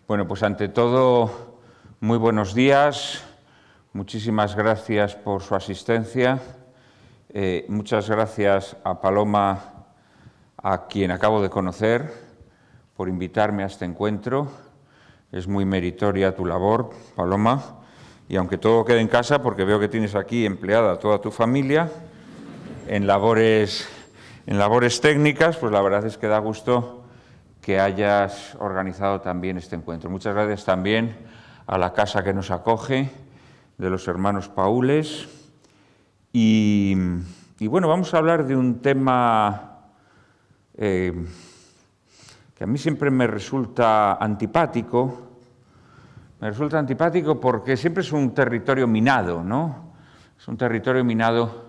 Bueno, pues ante todo, muy buenos días. Muchísimas gracias por su asistencia. Muchas gracias a Paloma, a quien acabo de conocer, por invitarme a este encuentro. Es muy meritoria tu labor, Paloma, y aunque todo quede en casa, porque veo que tienes aquí empleada a toda tu familia, en labores técnicas, pues la verdad es que da gusto que hayas organizado también este encuentro. Muchas gracias también a la casa que nos acoge, de los hermanos Paules. Y bueno, vamos a hablar de un tema que a mí siempre me resulta antipático. Me resulta antipático porque siempre es un territorio minado, ¿no? Es un territorio minado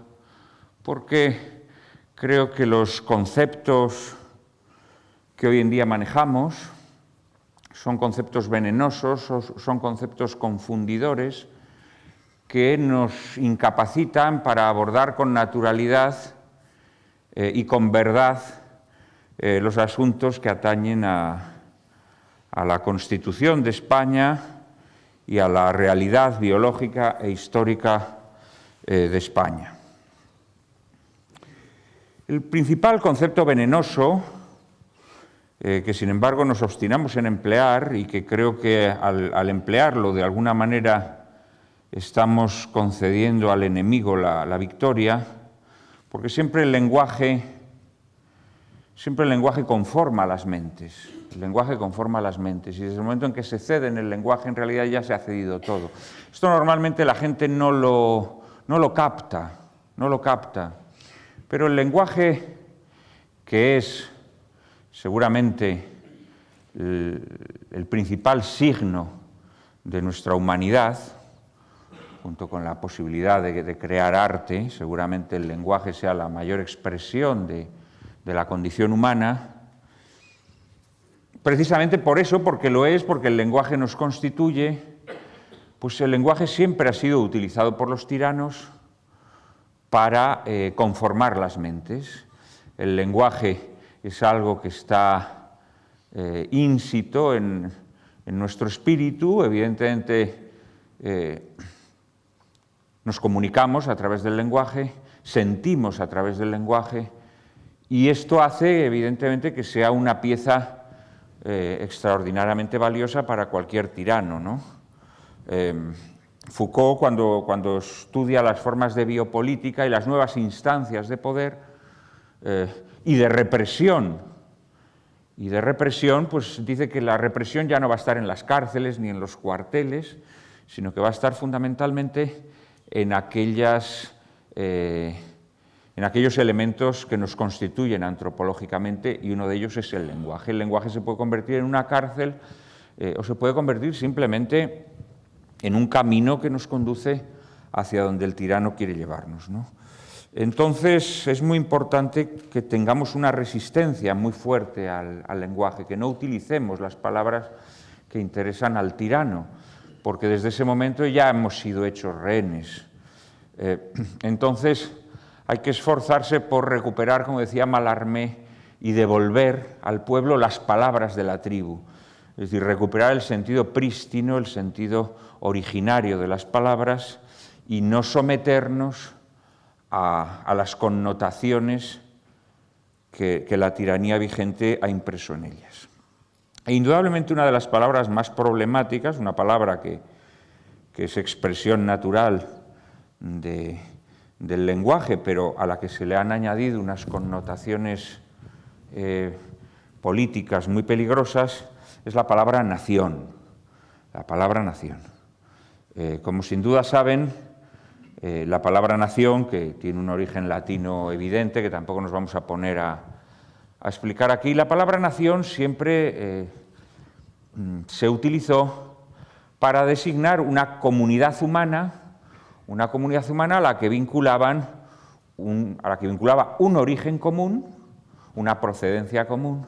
porque creo que los conceptos que hoy en día manejamos son conceptos venenosos, son conceptos confundidores que nos incapacitan para abordar con naturalidad y con verdad los asuntos que atañen a la Constitución de España y a la realidad biológica e histórica de España. El principal concepto venenoso que sin embargo nos obstinamos en emplear y que creo que al emplearlo de alguna manera estamos concediendo al enemigo la victoria, porque siempre el lenguaje conforma las mentes. El lenguaje conforma las mentes y desde el momento en que se cede en el lenguaje en realidad ya se ha cedido todo. Esto normalmente la gente no lo capta, pero el lenguaje, que es seguramente el principal signo de nuestra humanidad, junto con la posibilidad de crear arte, seguramente el lenguaje sea la mayor expresión de la condición humana, precisamente por eso, porque lo es, porque el lenguaje nos constituye, pues el lenguaje siempre ha sido utilizado por los tiranos para conformar las mentes. El lenguaje es algo que está ínsito en nuestro espíritu. Evidentemente nos comunicamos a través del lenguaje, sentimos a través del lenguaje, y esto hace evidentemente que sea una pieza extraordinariamente valiosa para cualquier tirano, ¿no? Foucault, cuando estudia las formas de biopolítica y las nuevas instancias de poder y de represión, pues dice que la represión ya no va a estar en las cárceles ni en los cuarteles, sino que va a estar fundamentalmente en aquellos elementos que nos constituyen antropológicamente, y uno de ellos es el lenguaje. El lenguaje se puede convertir en una cárcel o se puede convertir simplemente en un camino que nos conduce hacia donde el tirano quiere llevarnos, ¿no? Entonces es muy importante que tengamos una resistencia muy fuerte al lenguaje, que no utilicemos las palabras que interesan al tirano, porque desde ese momento ya hemos sido hechos rehenes. Entonces hay que esforzarse por recuperar, como decía Mallarmé, y devolver al pueblo las palabras de la tribu, es decir, recuperar el sentido prístino, el sentido originario de las palabras, y no someternos a las connotaciones que la tiranía vigente ha impreso en ellas. E indudablemente una de las palabras más problemáticas, una palabra que es expresión natural del lenguaje, pero a la que se le han añadido unas connotaciones políticas muy peligrosas, es la palabra nación. La palabra nación. Como sin duda saben, la palabra nación, que tiene un origen latino evidente, que tampoco nos vamos a poner a explicar aquí, la palabra nación siempre se utilizó para designar una comunidad humana a la que vinculaba un origen común, una procedencia común,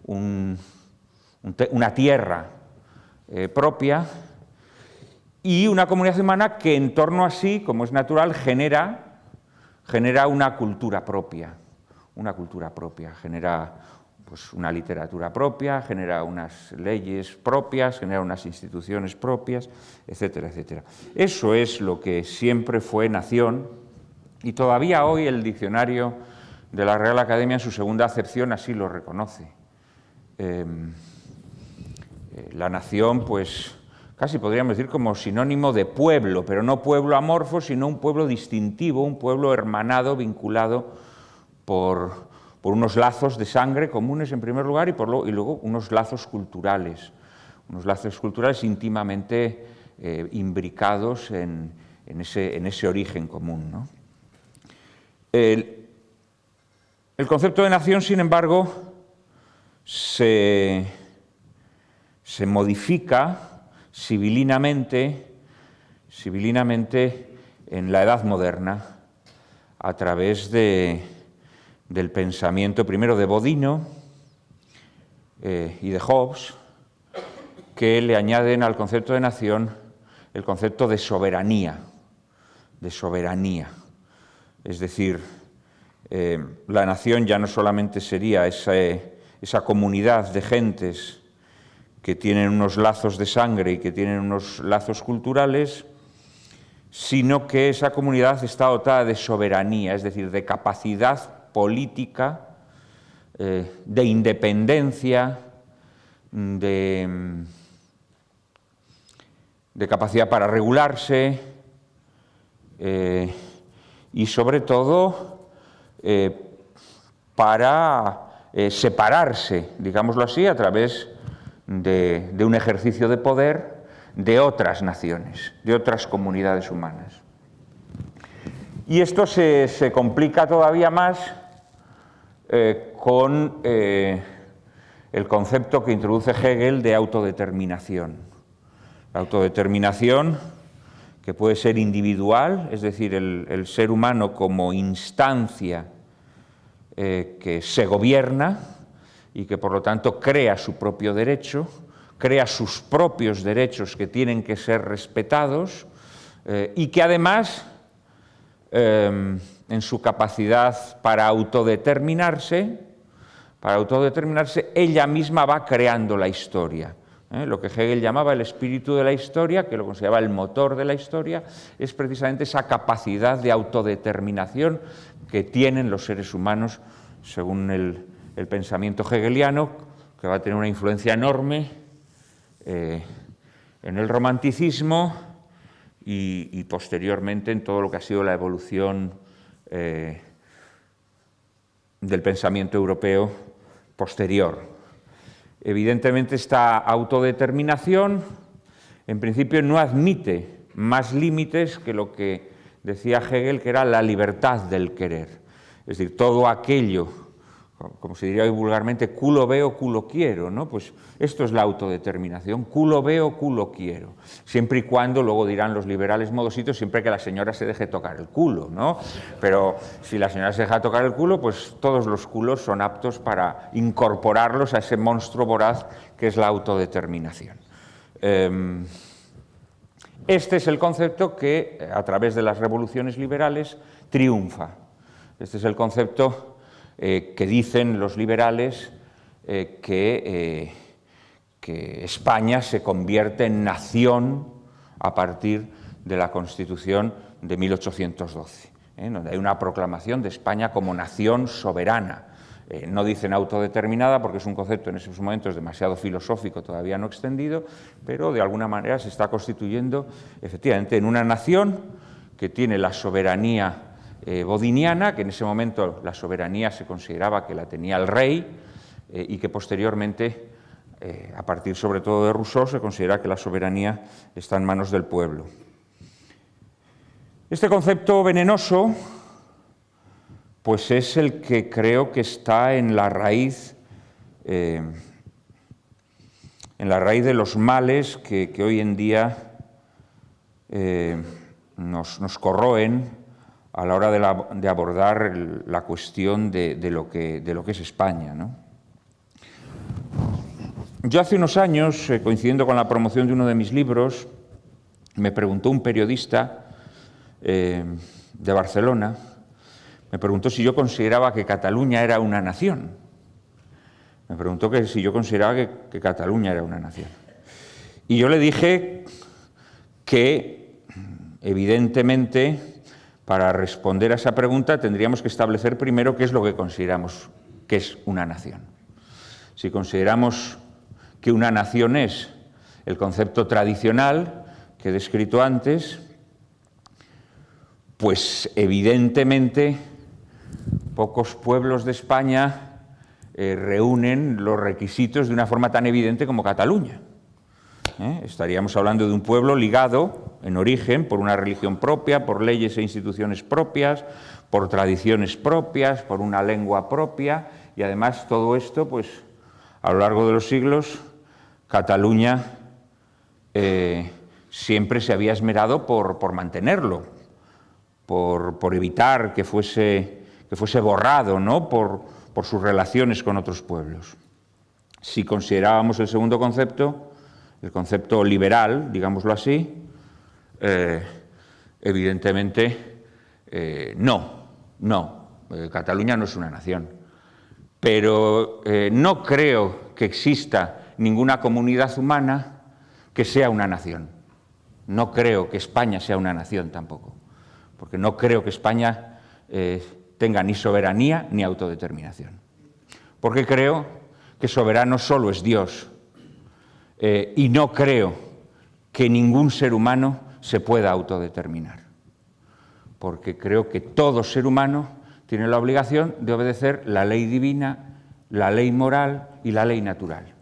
una tierra propia, y una comunidad humana que en torno a sí, como es natural, genera una cultura propia, genera pues una literatura propia, genera unas leyes propias, genera unas instituciones propias, etcétera, etcétera. Eso es lo que siempre fue nación, y todavía hoy el diccionario de la Real Academia en su segunda acepción así lo reconoce. La nación, pues casi podríamos decir como sinónimo de pueblo, pero no pueblo amorfo, sino un pueblo distintivo, un pueblo hermanado, vinculado por unos lazos de sangre comunes en primer lugar y luego unos lazos culturales íntimamente imbricados en ese origen común, ¿no? El concepto de nación, sin embargo, se modifica sibilinamente en la Edad Moderna a través del pensamiento primero de Bodino y de Hobbes, que le añaden al concepto de nación el concepto de soberanía. Es decir, la nación ya no solamente sería esa comunidad de gentes que tienen unos lazos de sangre y que tienen unos lazos culturales, sino que esa comunidad está dotada de soberanía, es decir, de capacidad política, de independencia, de capacidad para regularse y sobre todo para separarse, digámoslo así, a través de un ejercicio de poder de otras naciones, de otras comunidades humanas. Y esto se complica todavía más con el concepto que introduce Hegel de autodeterminación. La autodeterminación, que puede ser individual, es decir, el ser humano como instancia que se gobierna y que por lo tanto crea su propio derecho, crea sus propios derechos que tienen que ser respetados y que además en su capacidad para autodeterminarse, ella misma va creando la historia. Lo que Hegel llamaba el espíritu de la historia, que lo consideraba el motor de la historia, es precisamente esa capacidad de autodeterminación que tienen los seres humanos, según el pensamiento hegeliano, que va a tener una influencia enorme en el romanticismo y posteriormente en todo lo que ha sido la evolución del pensamiento europeo posterior. Evidentemente, esta autodeterminación, en principio, no admite más límites que lo que decía Hegel, que era la libertad del querer. Es decir, todo aquello, como se diría hoy vulgarmente, culo veo, culo quiero, ¿no? Pues esto es la autodeterminación, culo veo, culo quiero. Siempre y cuando, luego dirán los liberales modositos, siempre que la señora se deje tocar el culo, ¿no? Pero si la señora se deja tocar el culo, pues todos los culos son aptos para incorporarlos a ese monstruo voraz que es la autodeterminación. Este es el concepto que, a través de las revoluciones liberales, triunfa. Este es el concepto que dicen los liberales que España se convierte en nación a partir de la Constitución de 1812, donde hay una proclamación de España como nación soberana. No dicen autodeterminada porque es un concepto en esos momentos demasiado filosófico, todavía no extendido, pero de alguna manera se está constituyendo efectivamente en una nación que tiene la soberanía bodiniana, que en ese momento la soberanía se consideraba que la tenía el rey y que posteriormente, a partir sobre todo de Rousseau, se considera que la soberanía está en manos del pueblo. Este concepto venenoso pues es el que creo que está en la raíz de los males que hoy en día nos corroen a la hora de abordar la cuestión de lo que es España, ¿no? Yo hace unos años, coincidiendo con la promoción de uno de mis libros, me preguntó un periodista de Barcelona, me preguntó si yo consideraba que Cataluña era una nación. Me preguntó que si yo consideraba que Cataluña era una nación. Y yo le dije que, evidentemente, para responder a esa pregunta tendríamos que establecer primero qué es lo que consideramos que es una nación. Si consideramos que una nación es el concepto tradicional que he descrito antes, pues evidentemente pocos pueblos de España reúnen los requisitos de una forma tan evidente como Cataluña. Estaríamos hablando de un pueblo ligado en origen por una religión propia, por leyes e instituciones propias, por tradiciones propias, por una lengua propia, y además todo esto, pues a lo largo de los siglos, Cataluña siempre se había esmerado por mantenerlo, por evitar que fuese borrado, ¿no?, por sus relaciones con otros pueblos. Si considerábamos el segundo concepto, el concepto liberal, digámoslo así, evidentemente no, Cataluña no es una nación. Pero no creo que exista ninguna comunidad humana que sea una nación. No creo que España sea una nación tampoco, porque no creo que España tenga ni soberanía ni autodeterminación. Porque creo que soberano solo es Dios. Y no creo que ningún ser humano se pueda autodeterminar, porque creo que todo ser humano tiene la obligación de obedecer la ley divina, la ley moral y la ley natural.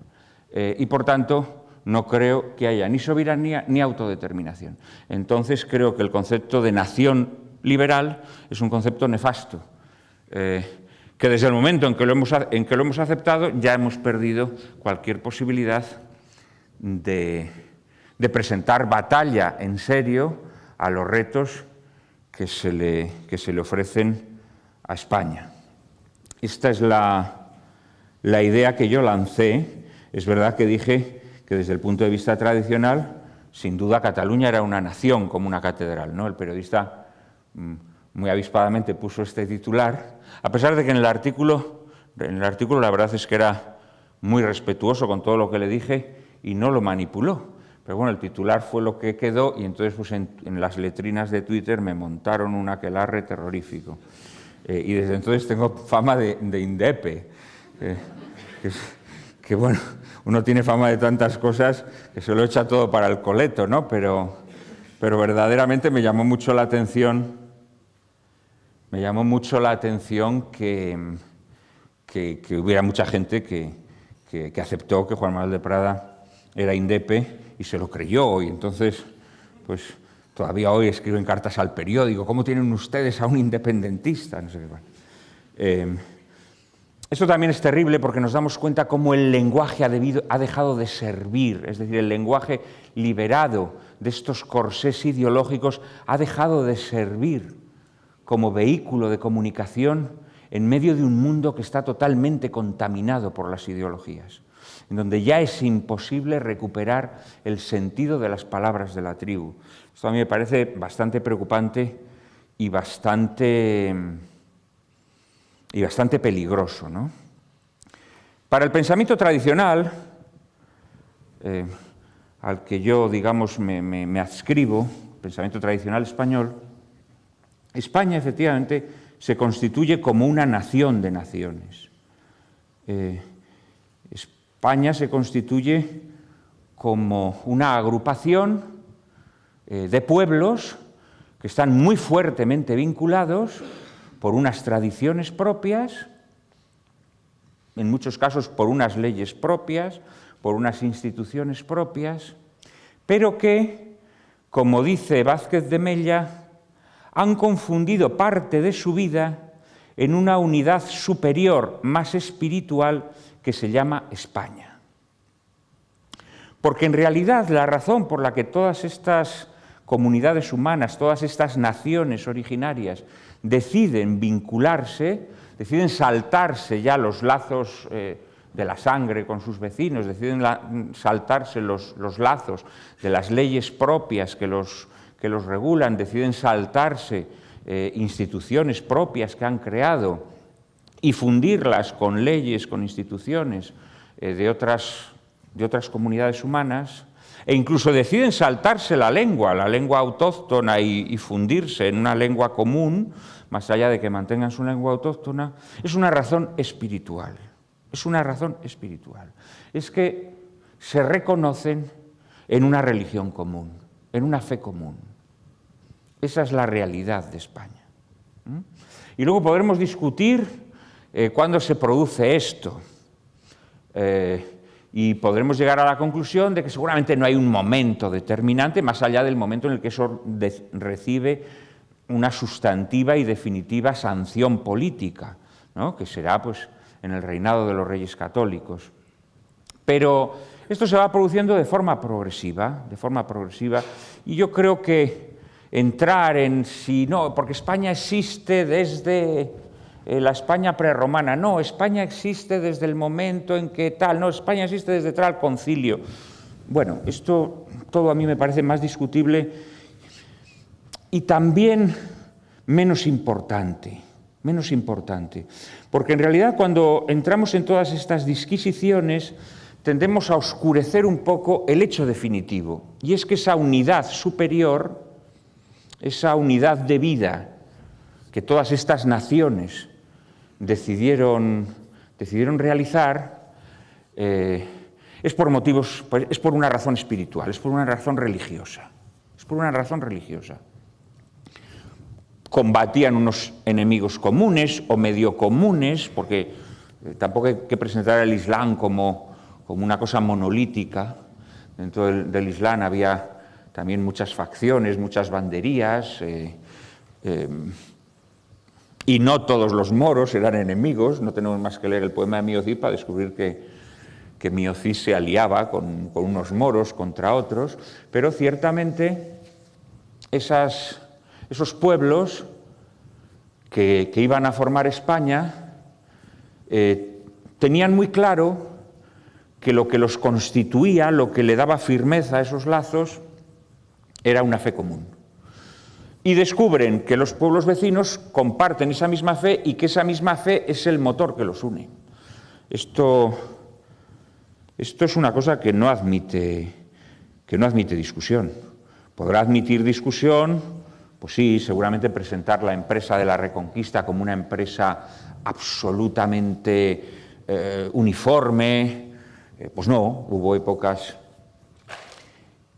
Y por tanto, no creo que haya ni soberanía ni autodeterminación. Entonces creo que el concepto de nación liberal es un concepto nefasto, que desde el momento en que lo hemos aceptado ya hemos perdido cualquier posibilidad de presentar batalla en serio a los retos que se le ofrecen a España. Esta es la idea que yo lancé. Es verdad que dije que desde el punto de vista tradicional, sin duda Cataluña era una nación como una catedral, ¿no? El periodista muy avispadamente puso este titular, a pesar de que en el artículo la verdad es que era muy respetuoso con todo lo que le dije y no lo manipuló. Pero bueno, el titular fue lo que quedó y entonces pues en las letrinas de Twitter me montaron un aquelarre terrorífico. Y desde entonces tengo fama de indepe, que bueno, uno tiene fama de tantas cosas que se lo echa todo para el coleto, ¿no? Pero verdaderamente me llamó mucho la atención que hubiera mucha gente que aceptó que Juan Manuel de Prada era indepe y se lo creyó, y entonces, pues todavía hoy escriben cartas al periódico, ¿cómo tienen ustedes a un independentista? No sé qué. Esto también es terrible porque nos damos cuenta cómo el lenguaje ha dejado de servir, es decir, el lenguaje liberado de estos corsés ideológicos ha dejado de servir como vehículo de comunicación en medio de un mundo que está totalmente contaminado por las ideologías, en donde ya es imposible recuperar el sentido de las palabras de la tribu. Esto a mí me parece bastante preocupante y bastante peligroso, ¿no? Para el pensamiento tradicional, al que yo, digamos, me adscribo, pensamiento tradicional español, España, efectivamente, se constituye como una nación de naciones. España se constituye como una agrupación de pueblos que están muy fuertemente vinculados por unas tradiciones propias, en muchos casos por unas leyes propias, por unas instituciones propias, pero que, como dice Vázquez de Mella, han confundido parte de su vida en una unidad superior más espiritual que se llama España. Porque en realidad la razón por la que todas estas comunidades humanas, todas estas naciones originarias deciden vincularse, deciden saltarse ya los lazos de la sangre con sus vecinos, deciden saltarse los lazos de las leyes propias que los regulan, deciden saltarse instituciones propias que han creado y fundirlas con leyes, con instituciones de otras comunidades humanas, e incluso deciden saltarse la lengua autóctona y fundirse en una lengua común, más allá de que mantengan su lengua autóctona, es una razón espiritual. Es una razón espiritual. Es que se reconocen en una religión común, en una fe común. Esa es la realidad de España. Y luego podremos discutir cuándo se produce esto. Y podremos llegar a la conclusión de que seguramente no hay un momento determinante, más allá del momento en el que eso recibe una sustantiva y definitiva sanción política, ¿no? Que será pues, en el reinado de los reyes católicos. Pero esto se va produciendo de forma progresiva, y yo creo que entrar en si no, porque España existe desde la España prerromana, no, España existe desde el momento en que tal, no, España existe desde tal concilio. Bueno, esto todo a mí me parece más discutible y también menos importante, porque en realidad cuando entramos en todas estas disquisiciones tendemos a oscurecer un poco el hecho definitivo, y es que esa unidad superior, esa unidad de vida que todas estas naciones decidieron realizar, es por una razón espiritual, es por una razón religiosa. Combatían unos enemigos comunes o medio comunes, porque tampoco hay que presentar el Islam como una cosa monolítica. Dentro del Islam había también muchas facciones, muchas banderías, y no todos los moros eran enemigos. No tenemos más que leer el poema de Miocid para descubrir que Miocid se aliaba con unos moros contra otros, pero ciertamente esos pueblos que iban a formar España tenían muy claro que lo que los constituía, lo que le daba firmeza a esos lazos, era una fe común. Y descubren que los pueblos vecinos comparten esa misma fe y que esa misma fe es el motor que los une. Esto es una cosa que no admite discusión. Podrá admitir discusión, pues sí, seguramente presentar la empresa de la Reconquista como una empresa absolutamente uniforme. Pues no, hubo épocas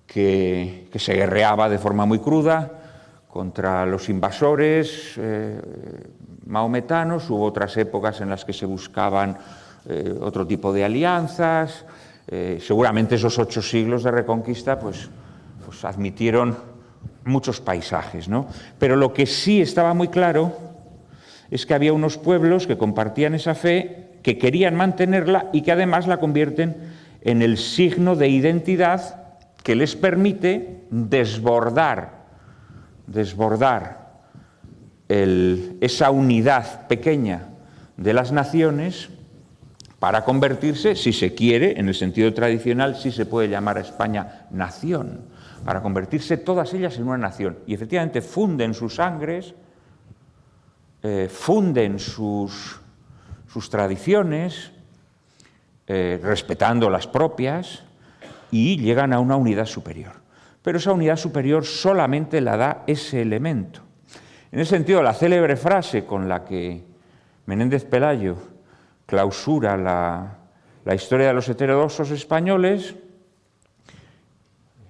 que se guerreaba de forma muy cruda contra los invasores mahometanos, hubo otras épocas en las que se buscaban otro tipo de alianzas. Seguramente esos 8 siglos de Reconquista pues admitieron muchos paisajes, ¿no? Pero lo que sí estaba muy claro es que había unos pueblos que compartían esa fe, que querían mantenerla y que además la convierten en el signo de identidad que les permite desbordar esa unidad pequeña de las naciones para convertirse, si se quiere, en el sentido tradicional, sí se puede llamar a España nación, para convertirse todas ellas en una nación. Y efectivamente funden sus sangres, funden sus tradiciones, respetando las propias, y llegan a una unidad superior. Pero esa unidad superior solamente la da ese elemento. En ese sentido, la célebre frase con la que Menéndez Pelayo clausura la historia de los heterodoxos españoles,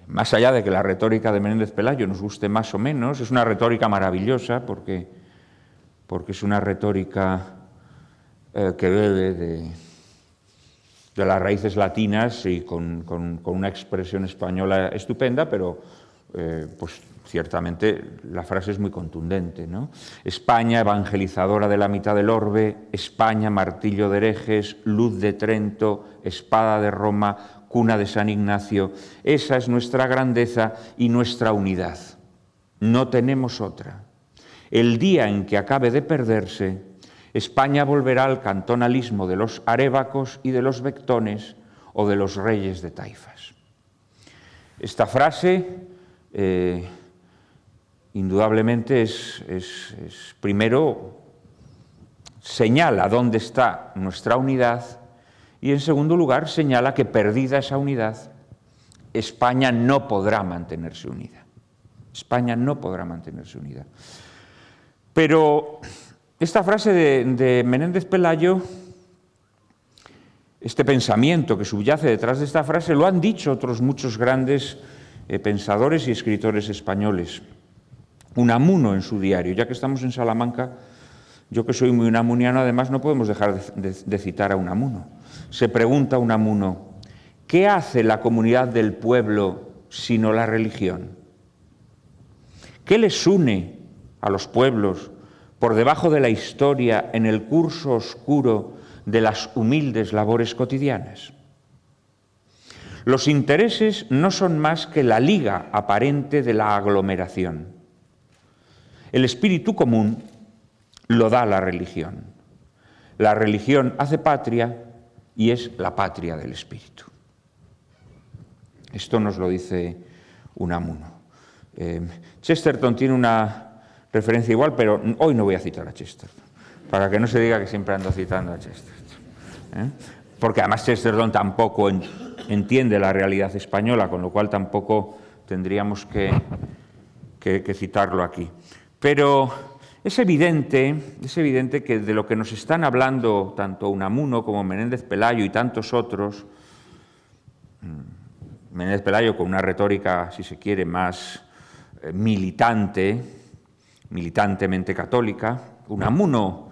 más allá de que la retórica de Menéndez Pelayo nos guste más o menos, es una retórica maravillosa porque es una retórica que bebe de las raíces latinas y con una expresión española estupenda, pero pues ciertamente la frase es muy contundente, ¿no? España, evangelizadora de la mitad del orbe, España, martillo de herejes, luz de Trento, espada de Roma, cuna de San Ignacio. Esa es nuestra grandeza y nuestra unidad. No tenemos otra. El día en que acabe de perderse, España volverá al cantonalismo de los arébacos y de los bectones o de los reyes de taifas. Esta frase, indudablemente, primero, señala dónde está nuestra unidad y, en segundo lugar, señala que, perdida esa unidad, España no podrá mantenerse unida. España no podrá mantenerse unida. Pero esta frase de Menéndez Pelayo, este pensamiento que subyace detrás de esta frase, lo han dicho otros muchos grandes pensadores y escritores españoles. Unamuno, en su diario, ya que estamos en Salamanca, yo que soy muy unamuniano, además no podemos dejar de citar a Unamuno. Se pregunta Unamuno, ¿qué hace la comunidad del pueblo sino la religión? ¿Qué les une a los pueblos por debajo de la historia en el curso oscuro de las humildes labores cotidianas? Los intereses no son más que la liga aparente de la aglomeración. El espíritu común lo da la religión. La religión hace patria y es la patria del espíritu. Esto nos lo dice Unamuno. Chesterton tiene una referencia igual, pero hoy no voy a citar a Chesterton, para que no se diga que siempre ando citando a Chesterton. Porque además Chesterton tampoco entiende la realidad española, con lo cual tampoco tendríamos que citarlo aquí. Pero es evidente que de lo que nos están hablando tanto Unamuno como Menéndez Pelayo y tantos otros, Menéndez Pelayo con una retórica, si se quiere, más militantemente católica, Unamuno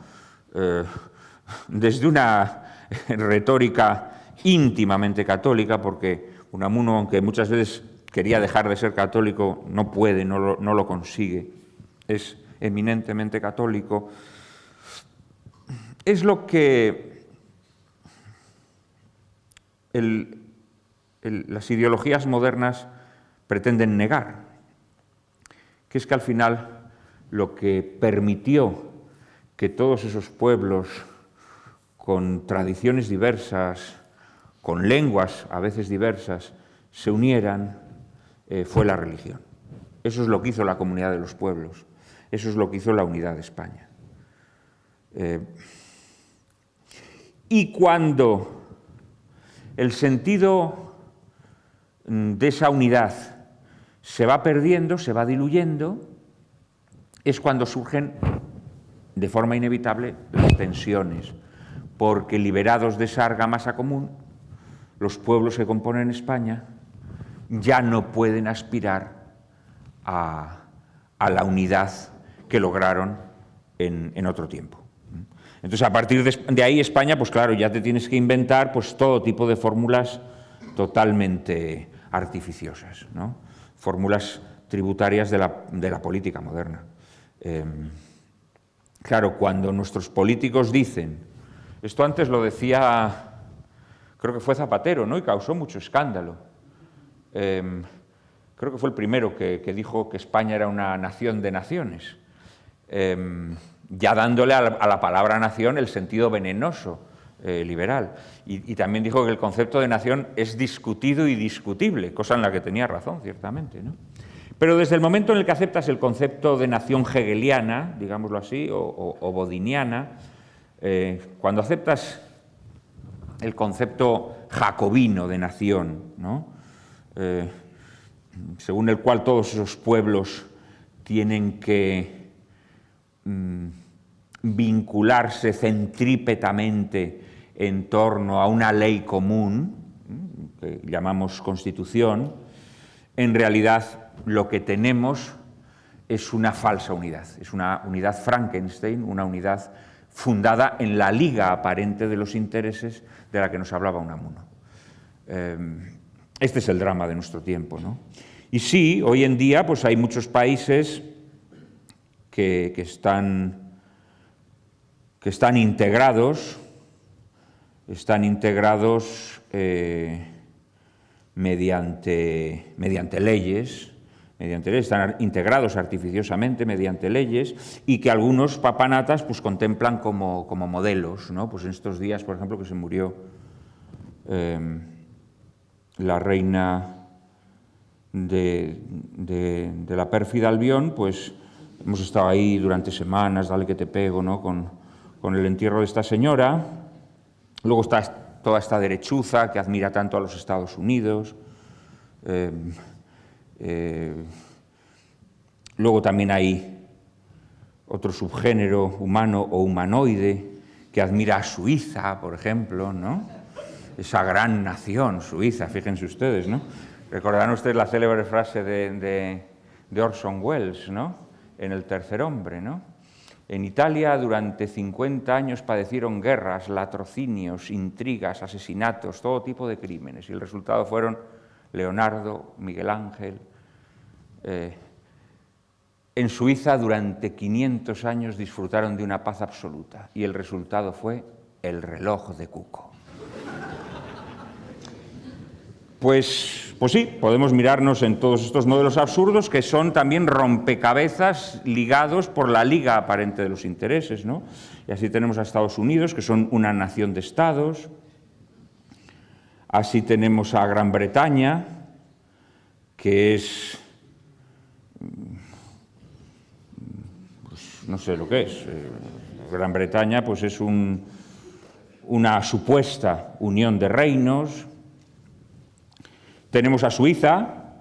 desde una retórica íntimamente católica, porque Unamuno, aunque muchas veces quería dejar de ser católico, no puede, no lo consigue, es eminentemente católico, es lo que las ideologías modernas pretenden negar, que es que al final lo que permitió que todos esos pueblos con tradiciones diversas, con lenguas a veces diversas, se unieran, fue la religión. Eso es lo que hizo la comunidad de los pueblos, eso es lo que hizo la unidad de España. Y cuando el sentido de esa unidad se va perdiendo, se va diluyendo, es cuando surgen de forma inevitable las tensiones, porque liberados de esa argamasa común, los pueblos que componen España ya no pueden aspirar a la unidad que lograron en otro tiempo. Entonces, a partir de ahí, España, pues claro, ya te tienes que inventar pues, todo tipo de fórmulas totalmente artificiosas, ¿no? Fórmulas tributarias de la política moderna. Claro, cuando nuestros políticos dicen, esto antes lo decía, creo que fue Zapatero, ¿no? Y causó mucho escándalo. Creo que fue el primero que dijo que España era una nación de naciones, ya dándole a la palabra nación el sentido venenoso liberal. Y también dijo que el concepto de nación es discutido y discutible, cosa en la que tenía razón, ciertamente, ¿no? Pero desde el momento en el que aceptas el concepto de nación hegeliana, digámoslo así, o bodiniana, cuando aceptas el concepto jacobino de nación, ¿no? Según el cual todos esos pueblos tienen que vincularse centrípetamente en torno a una ley común, que llamamos Constitución, en realidad lo que tenemos es una falsa unidad, es una unidad Frankenstein, una unidad fundada en la liga aparente de los intereses de la que nos hablaba Unamuno. Este es el drama de nuestro tiempo, ¿no? Y sí, hoy en día pues hay muchos países que están integrados mediante leyes, están integrados artificiosamente mediante leyes, y que algunos papanatas pues contemplan como modelos, ¿no? Pues en estos días, por ejemplo, que se murió la reina de la pérfida Albión, pues hemos estado ahí durante semanas, dale que te pego, ¿no? con con el entierro de esta señora. Luego está toda esta derechuza que admira tanto a los Estados Unidos. Luego también hay otro subgénero humano o humanoide que admira a Suiza, por ejemplo, ¿no? Esa gran nación, Suiza, fíjense ustedes, ¿no? Recordarán ustedes la célebre frase de Orson Welles, ¿no? En El tercer hombre, ¿no? En Italia durante 50 años padecieron guerras, latrocinios, intrigas, asesinatos, todo tipo de crímenes, y el resultado fueron Leonardo, Miguel Ángel. En Suiza durante 500 años disfrutaron de una paz absoluta, y el resultado fue el reloj de Cuco. Pues sí, podemos mirarnos en todos estos modelos absurdos que son también rompecabezas ligados por la liga aparente de los intereses, ¿no? Y así tenemos a Estados Unidos, que son una nación de estados. Así tenemos a Gran Bretaña, que es, pues no sé lo que es. Gran Bretaña pues es una supuesta unión de reinos. Tenemos a Suiza,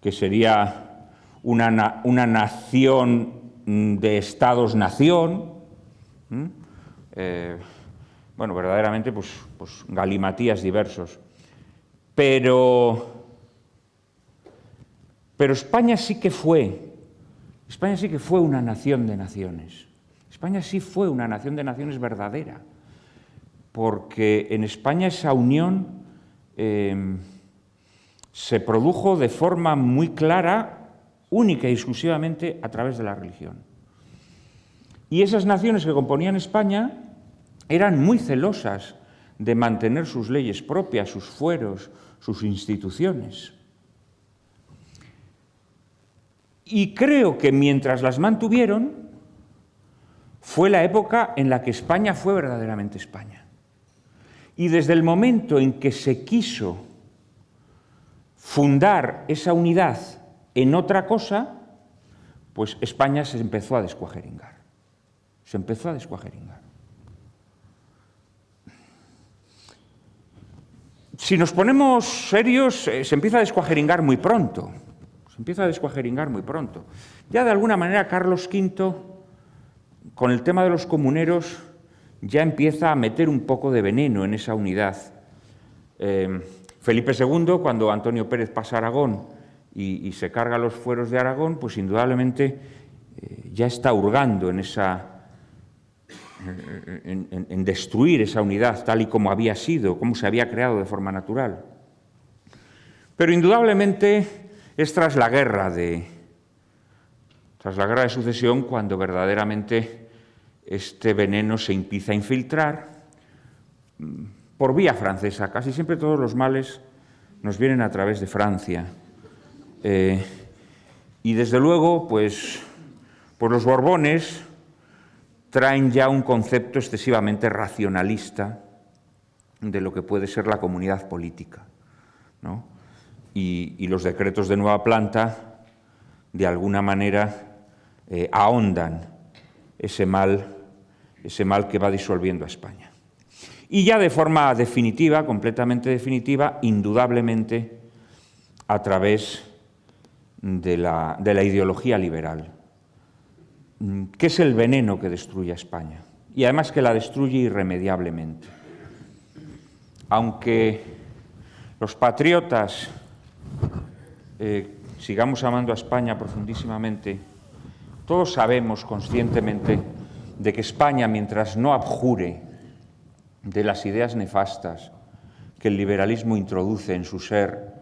que sería una nación de estados-nación. Bueno, verdaderamente, pues galimatías diversos. Pero España sí que fue una nación de naciones. España sí fue una nación de naciones verdadera, porque en España esa unión se produjo de forma muy clara, única y exclusivamente a través de la religión. Y esas naciones que componían España eran muy celosas de mantener sus leyes propias, sus fueros, sus instituciones. Y creo que mientras las mantuvieron, fue la época en la que España fue verdaderamente España. Y desde el momento en que se quiso fundar esa unidad en otra cosa, pues España se empezó a descuajeringar. Se empezó a descuajeringar. Si nos ponemos serios, se empieza a descuajeringar muy pronto. Se empieza a descuajeringar muy pronto. Ya de alguna manera Carlos V, con el tema de los comuneros, ya empieza a meter un poco de veneno en esa unidad. Felipe II, cuando Antonio Pérez pasa a Aragón y se carga los fueros de Aragón, pues indudablemente ya está hurgando en destruir esa unidad tal y como había sido, como se había creado de forma natural. Pero indudablemente es tras la guerra de sucesión cuando verdaderamente este veneno se empieza a infiltrar por vía francesa. Casi siempre todos los males nos vienen a través de Francia. Y desde luego, pues los Borbones traen ya un concepto excesivamente racionalista de lo que puede ser la comunidad política, ¿no? Y los decretos de nueva planta, de alguna manera, ahondan ese mal que va disolviendo a España. Y ya de forma definitiva, completamente definitiva, indudablemente a través de la ideología liberal, que es el veneno que destruye a España, y además que la destruye irremediablemente. Aunque los patriotas sigamos amando a España profundísimamente, todos sabemos conscientemente de que España, mientras no abjure de las ideas nefastas que el liberalismo introduce en su ser,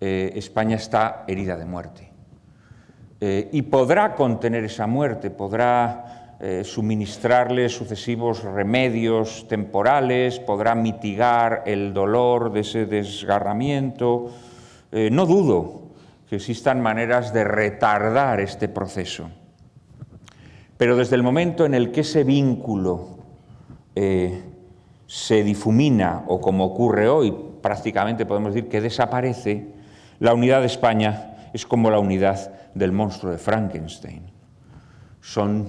España está herida de muerte. Y podrá contener esa muerte, podrá suministrarle sucesivos remedios temporales, podrá mitigar el dolor de ese desgarramiento. No dudo que existan maneras de retardar este proceso. Pero desde el momento en el que ese vínculo se difumina, o como ocurre hoy, prácticamente podemos decir que desaparece, la unidad de España es como la unidad del monstruo de Frankenstein. Son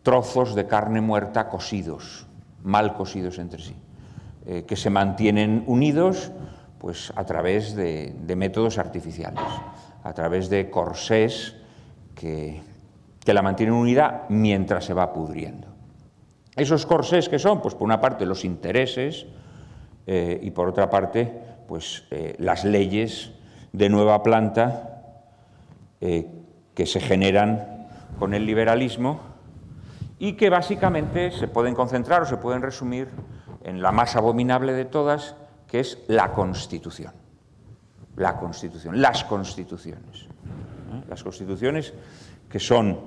trozos de carne muerta cosidos, mal cosidos entre sí, que se mantienen unidos pues, a través de métodos artificiales, a través de corsés que la mantienen unida mientras se va pudriendo. ¿Esos corsés qué son? Pues por una parte los intereses y por otra parte pues, las leyes de nueva planta que se generan con el liberalismo y que básicamente se pueden concentrar o se pueden resumir en la más abominable de todas, que es la Constitución. La Constitución, las constituciones. Las constituciones que son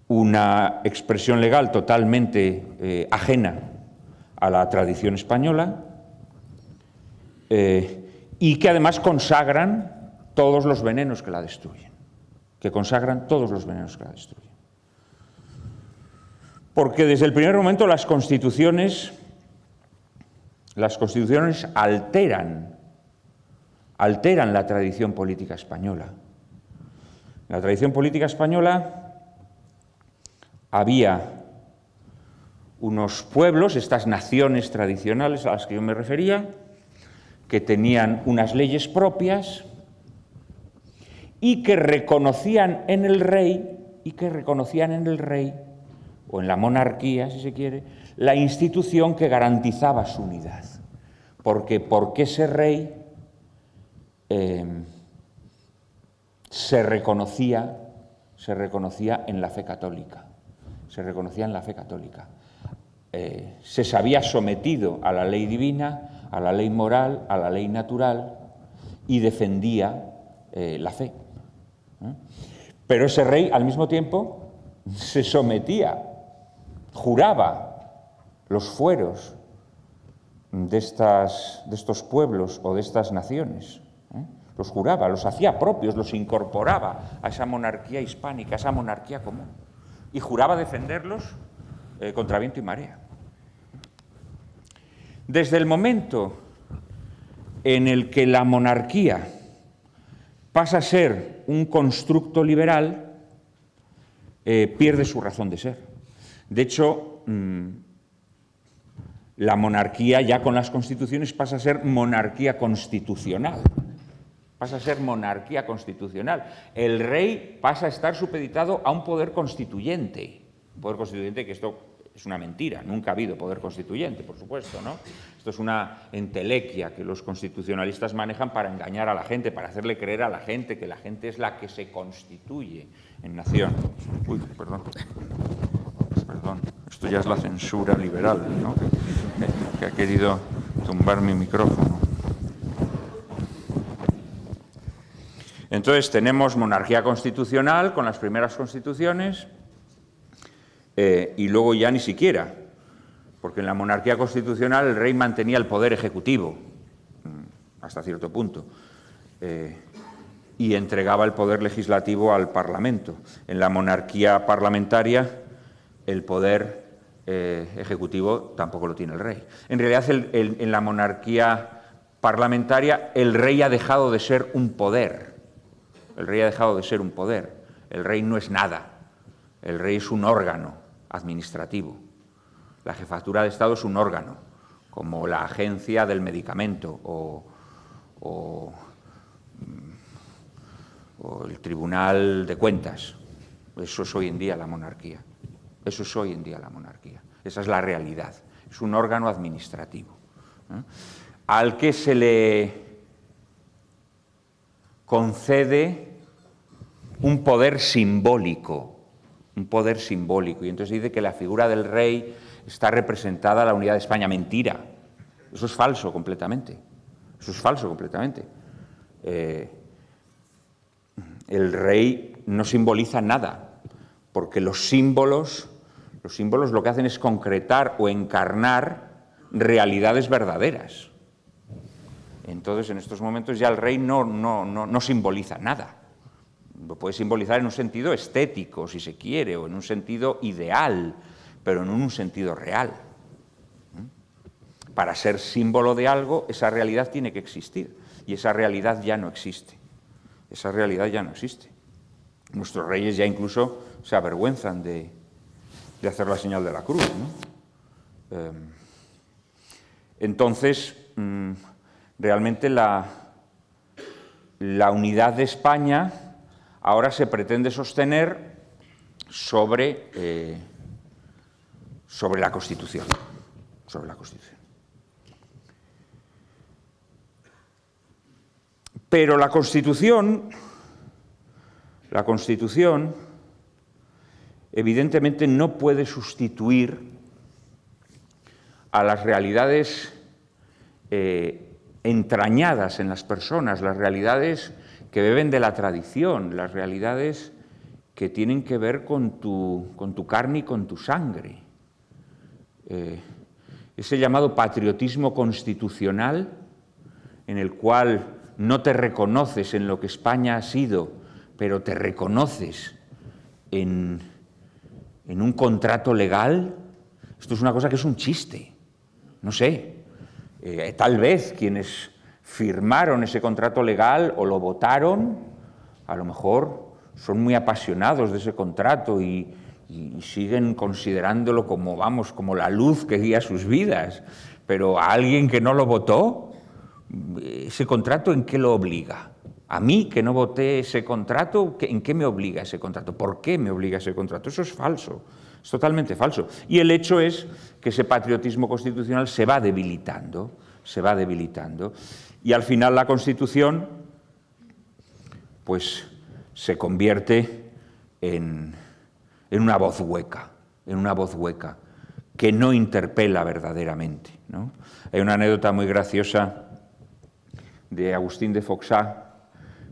una expresión legal totalmente ajena a la tradición española y que además consagran todos los venenos que la destruyen, Porque desde el primer momento las constituciones alteran la tradición política española. En la tradición política española había unos pueblos, estas naciones tradicionales a las que yo me refería, que tenían unas leyes propias y que reconocían en el rey, o en la monarquía, si se quiere, la institución que garantizaba su unidad. Porque ese rey se reconocía en la fe católica. Se sabía sometido a la ley divina, a la ley moral, a la ley natural y defendía la fe. Pero ese rey, al mismo tiempo, se sometía, juraba los fueros de estos pueblos o de estas naciones. Los juraba, los hacía propios, los incorporaba a esa monarquía hispánica, a esa monarquía común. Y juraba defenderlos contra viento y marea. Desde el momento en el que la monarquía pasa a ser un constructo liberal, pierde su razón de ser. De hecho, la monarquía ya con las constituciones pasa a ser monarquía constitucional. El rey pasa a estar supeditado a un poder constituyente. Un poder constituyente que esto es una mentira, nunca ha habido poder constituyente, por supuesto, ¿no? Esto es una entelequia que los constitucionalistas manejan para engañar a la gente, para hacerle creer a la gente que la gente es la que se constituye en nación. Uy, perdón, esto ya es la censura liberal, ¿no? que ha querido tumbar mi micrófono. Entonces tenemos monarquía constitucional con las primeras constituciones y luego ya ni siquiera, porque en la monarquía constitucional el rey mantenía el poder ejecutivo hasta cierto punto y entregaba el poder legislativo al Parlamento. En la monarquía parlamentaria el poder ejecutivo tampoco lo tiene el rey. En realidad en la monarquía parlamentaria el rey ha dejado de ser un poder. El rey no es nada. El rey es un órgano administrativo. La jefatura de Estado es un órgano, como la agencia del medicamento o el Tribunal de Cuentas. Eso es hoy en día la monarquía. Esa es la realidad. Es un órgano administrativo, al que se le concede un poder simbólico, y entonces dice que la figura del rey está representada a la unidad de España. Mentira, eso es falso completamente, el rey no simboliza nada, porque los símbolos lo que hacen es concretar o encarnar realidades verdaderas. Entonces, en estos momentos ya el rey no simboliza nada. Lo puede simbolizar en un sentido estético, si se quiere, o en un sentido ideal, pero no en un sentido real. Para ser símbolo de algo, esa realidad tiene que existir, y esa realidad ya no existe. Nuestros reyes ya incluso se avergüenzan de hacer la señal de la cruz, ¿no? Entonces, realmente la unidad de España ahora se pretende sostener sobre la Constitución. Sobre la Constitución. Pero la Constitución, evidentemente no puede sustituir a las realidades entrañadas en las personas, las realidades que beben de la tradición, las realidades que tienen que ver con tu carne y con tu sangre. Ese llamado patriotismo constitucional, en el cual no te reconoces en lo que España ha sido, pero te reconoces en un contrato legal. Esto es una cosa que es un chiste. No sé, tal vez quienes firmaron ese contrato legal o lo votaron, a lo mejor son muy apasionados de ese contrato y siguen considerándolo como, vamos, como la luz que guía sus vidas. Pero a alguien que no lo votó, ¿ese contrato en qué lo obliga? A mí, que no voté ese contrato, ¿en qué me obliga ese contrato? ¿Por qué me obliga ese contrato? Eso es falso, es totalmente falso. Y el hecho es que ese patriotismo constitucional se va debilitando, y al final la Constitución, pues, se convierte en una voz hueca, que no interpela verdaderamente, ¿no? Hay una anécdota muy graciosa de Agustín de Foxá,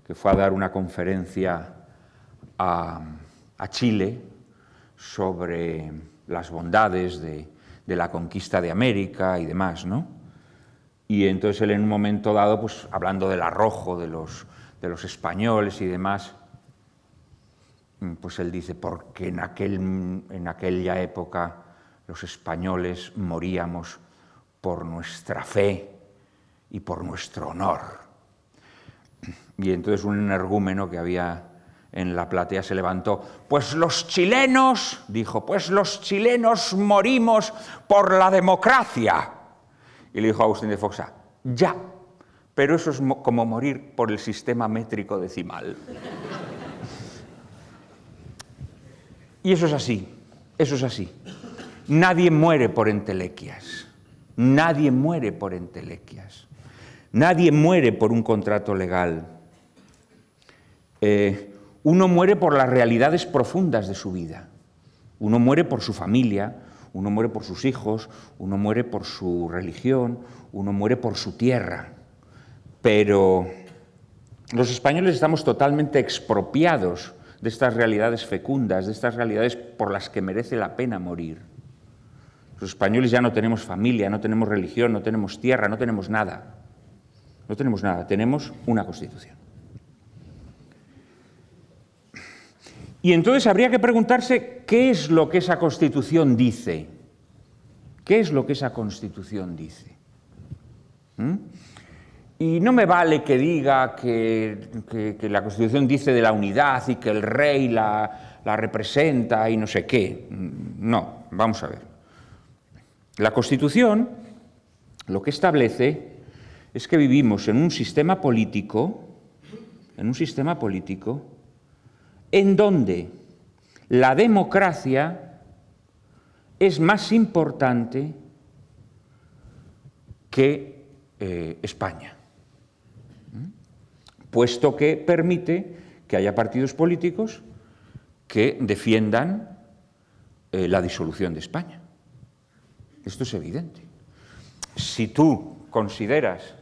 que fue a dar una conferencia a Chile sobre las bondades de la conquista de América y demás, ¿no? Y entonces él en un momento dado, pues hablando del arrojo de los españoles y demás, pues él dice, porque en aquella época los españoles moríamos por nuestra fe y por nuestro honor. Y entonces un energúmeno que había en la platea se levantó. Pues los chilenos, dijo, pues los chilenos morimos por la democracia. Y le dijo a Agustín de Foxá, ya, pero eso es como morir por el sistema métrico decimal. Y eso es así, eso es así. Nadie muere por entelequias, nadie muere por entelequias. Nadie muere por un contrato legal. Uno muere por las realidades profundas de su vida. Uno muere por su familia, uno muere por sus hijos, uno muere por su religión, uno muere por su tierra. Pero los españoles estamos totalmente expropiados de estas realidades fecundas, de estas realidades por las que merece la pena morir. Los españoles ya no tenemos familia, no tenemos religión, no tenemos tierra, no tenemos nada. No tenemos nada, tenemos una Constitución. Y entonces habría que preguntarse qué es lo que esa Constitución dice. ¿Qué es lo que esa Constitución dice? Y no me vale que diga que la Constitución dice de la unidad y que el rey la representa y no sé qué. No, vamos a ver. La Constitución lo que establece es que vivimos en un sistema político en donde la democracia es más importante que España, puesto que permite que haya partidos políticos que defiendan la disolución de España. Esto es evidente. Si tú consideras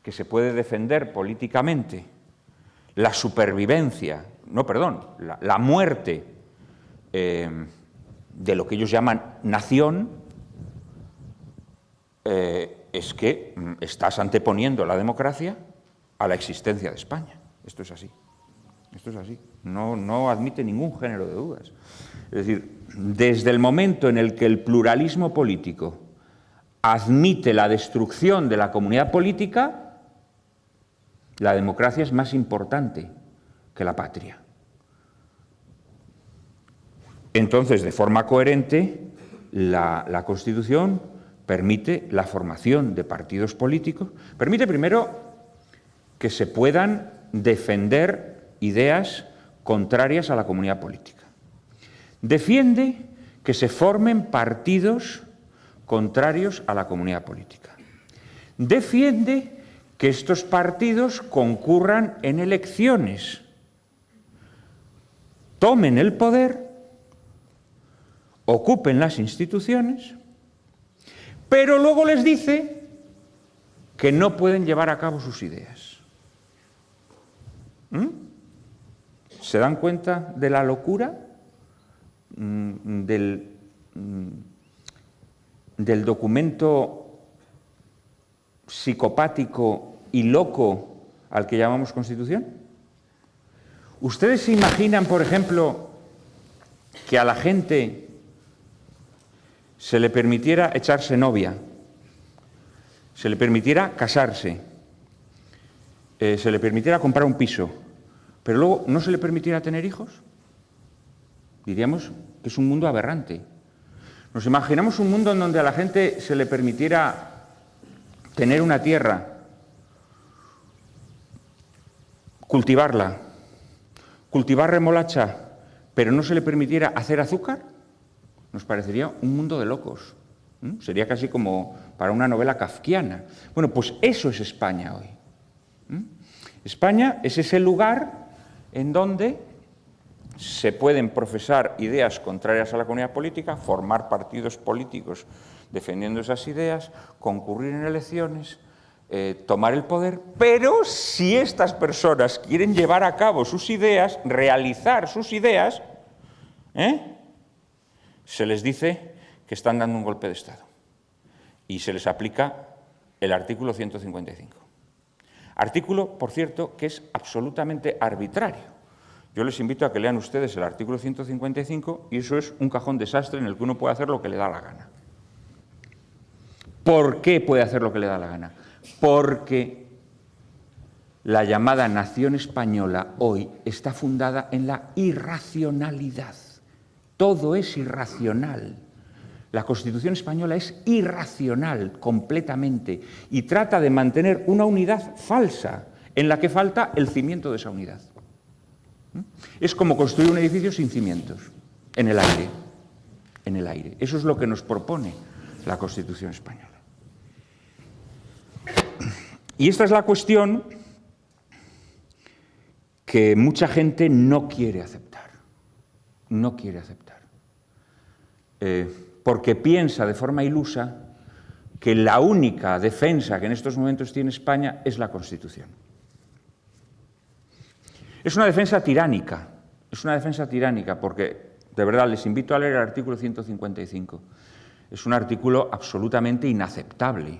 que se puede defender políticamente la supervivencia, la muerte de lo que ellos llaman nación, es que estás anteponiendo la democracia a la existencia de España. Esto es así. Esto es así. No admite ningún género de dudas. Es decir, desde el momento en el que el pluralismo político admite la destrucción de la comunidad política, la democracia es más importante que la patria. Entonces, de forma coherente, la Constitución permite la formación de partidos políticos, permite primero que se puedan defender ideas contrarias a la comunidad política. Defiende que se formen partidos contrarios a la comunidad política. Defiende que estos partidos concurran en elecciones, tomen el poder, ocupen las instituciones, pero luego les dice que no pueden llevar a cabo sus ideas. ¿Se dan cuenta de la locura del documento psicopático y loco al que llamamos Constitución? ¿Ustedes se imaginan, por ejemplo, que a la gente se le permitiera echarse novia, se le permitiera casarse, se le permitiera comprar un piso, pero luego no se le permitiera tener hijos? Diríamos que es un mundo aberrante. Nos imaginamos un mundo en donde a la gente se le permitiera tener una tierra, cultivarla, cultivar remolacha, pero no se le permitiera hacer azúcar. Nos parecería un mundo de locos. Sería casi como para una novela kafkiana. Bueno, pues eso es España hoy. España es ese lugar en donde se pueden profesar ideas contrarias a la comunidad política, formar partidos políticos defendiendo esas ideas, concurrir en elecciones, tomar el poder, pero si estas personas quieren llevar a cabo sus ideas, realizar sus ideas, se les dice que están dando un golpe de Estado y se les aplica el artículo 155. Artículo, por cierto, que es absolutamente arbitrario. Yo les invito a que lean ustedes el artículo 155 y eso es un cajón desastre en el que uno puede hacer lo que le da la gana. ¿Por qué puede hacer lo que le da la gana? Porque la llamada nación española hoy está fundada en la irracionalidad. Todo es irracional. La Constitución española es irracional completamente y trata de mantener una unidad falsa en la que falta el cimiento de esa unidad. Es como construir un edificio sin cimientos, en el aire. En el aire. Eso es lo que nos propone la Constitución española. Y esta es la cuestión que mucha gente no quiere aceptar. No quiere aceptar. Porque piensa de forma ilusa que la única defensa que en estos momentos tiene España es la Constitución. Es una defensa tiránica porque, de verdad, les invito a leer el artículo 155. Es un artículo absolutamente inaceptable.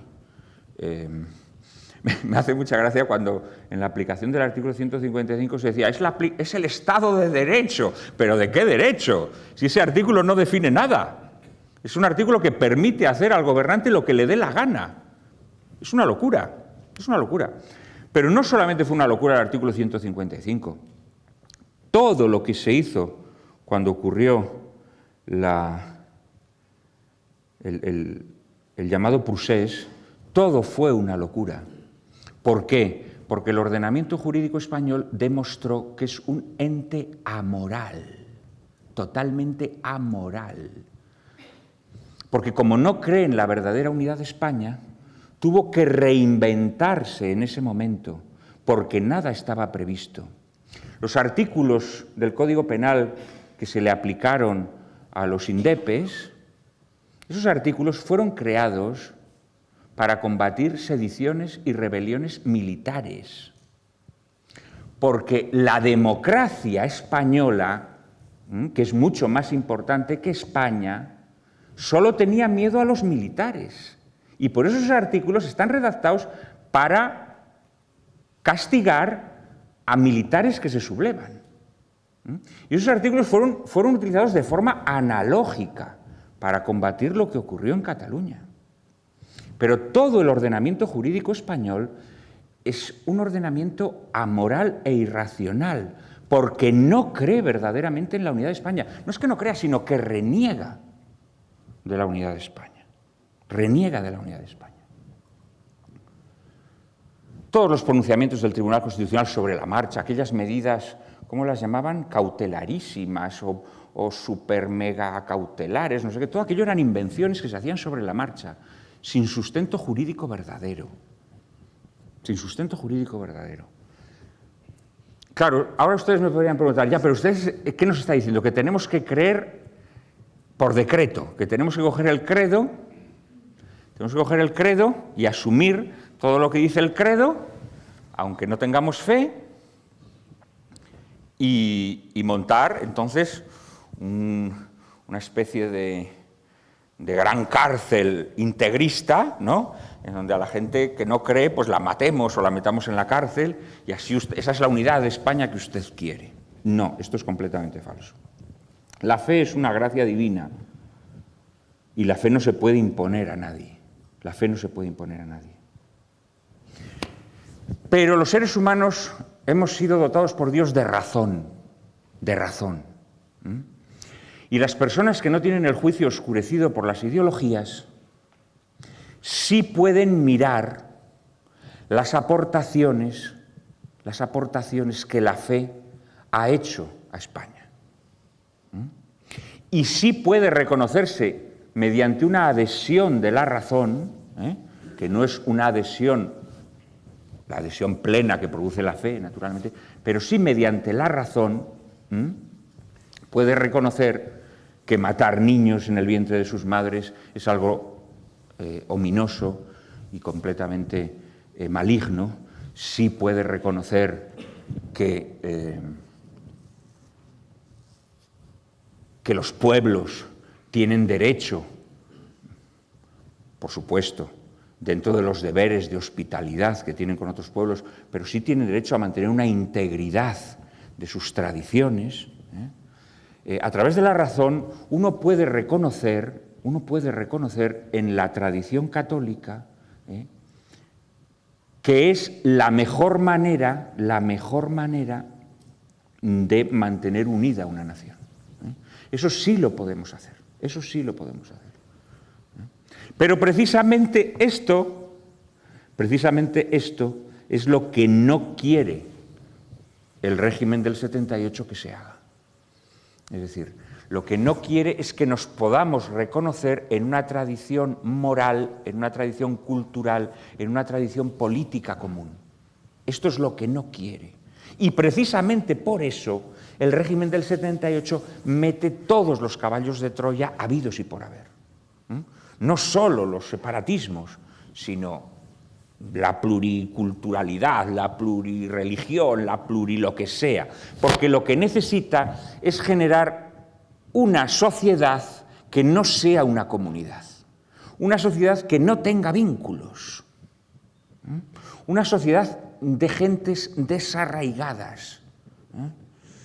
Me hace mucha gracia cuando en la aplicación del artículo 155 se decía es el Estado de Derecho. ¿Pero de qué derecho? Si ese artículo no define nada. Es un artículo que permite hacer al gobernante lo que le dé la gana. Es una locura, es una locura. Pero no solamente fue una locura el artículo 155. Todo lo que se hizo cuando ocurrió el llamado procés, todo fue una locura. ¿Por qué? Porque el ordenamiento jurídico español demostró que es un ente amoral, totalmente amoral. Porque como no cree en la verdadera unidad de España, tuvo que reinventarse en ese momento, porque nada estaba previsto. Los artículos del Código Penal que se le aplicaron a los indepes, esos artículos fueron creados para combatir sediciones y rebeliones militares. Porque la democracia española, que es mucho más importante que España, solo tenía miedo a los militares. Y por eso esos artículos están redactados para castigar a militares que se sublevan. Y esos artículos fueron utilizados de forma analógica para combatir lo que ocurrió en Cataluña. Pero todo el ordenamiento jurídico español es un ordenamiento amoral e irracional, porque no cree verdaderamente en la unidad de España. No es que no crea, sino que reniega de la unidad de España. reniega de la unidad de España. Todos los pronunciamientos del Tribunal Constitucional sobre la marcha, aquellas medidas, ¿cómo las llamaban? Cautelarísimas o super mega cautelares, no sé qué, todo aquello eran invenciones que se hacían sobre la marcha, sin sustento jurídico verdadero. Sin sustento jurídico verdadero. Claro, ahora ustedes me podrían preguntar, ya, pero ustedes, ¿qué nos está diciendo? Que tenemos que creer por decreto, que tenemos que coger el credo y asumir todo lo que dice el credo, aunque no tengamos fe, y montar entonces una especie de gran cárcel integrista, ¿no?, en donde a la gente que no cree pues la matemos o la metamos en la cárcel y así esa es la unidad de España que usted quiere. No, esto es completamente falso. La fe es una gracia divina y la fe no se puede imponer a nadie. La fe no se puede imponer a nadie. Pero los seres humanos hemos sido dotados por Dios de razón, de razón. Y las personas que no tienen el juicio oscurecido por las ideologías sí pueden mirar las aportaciones que la fe ha hecho a España. Y sí puede reconocerse mediante una adhesión de la razón, que no es una adhesión, la adhesión plena que produce la fe, naturalmente, pero sí mediante la razón puede reconocer que matar niños en el vientre de sus madres es algo ominoso y completamente maligno. Sí puede reconocer que los pueblos tienen derecho, por supuesto, dentro de los deberes de hospitalidad que tienen con otros pueblos, pero sí tienen derecho a mantener una integridad de sus tradiciones. A través de la razón uno puede reconocer en la tradición católica que es la mejor manera de mantener unida una nación. Eso sí lo podemos hacer, eso sí lo podemos hacer. Pero precisamente esto es lo que no quiere el régimen del 78 que se haga. Es decir, lo que no quiere es que nos podamos reconocer en una tradición moral, en una tradición cultural, en una tradición política común. Esto es lo que no quiere. Y precisamente por eso el régimen del 78 mete todos los caballos de Troya habidos y por haber. No solo los separatismos, sino la pluriculturalidad, la plurirreligión, la lo que sea, porque lo que necesita es generar una sociedad que no sea una comunidad, una sociedad que no tenga vínculos, una sociedad de gentes desarraigadas,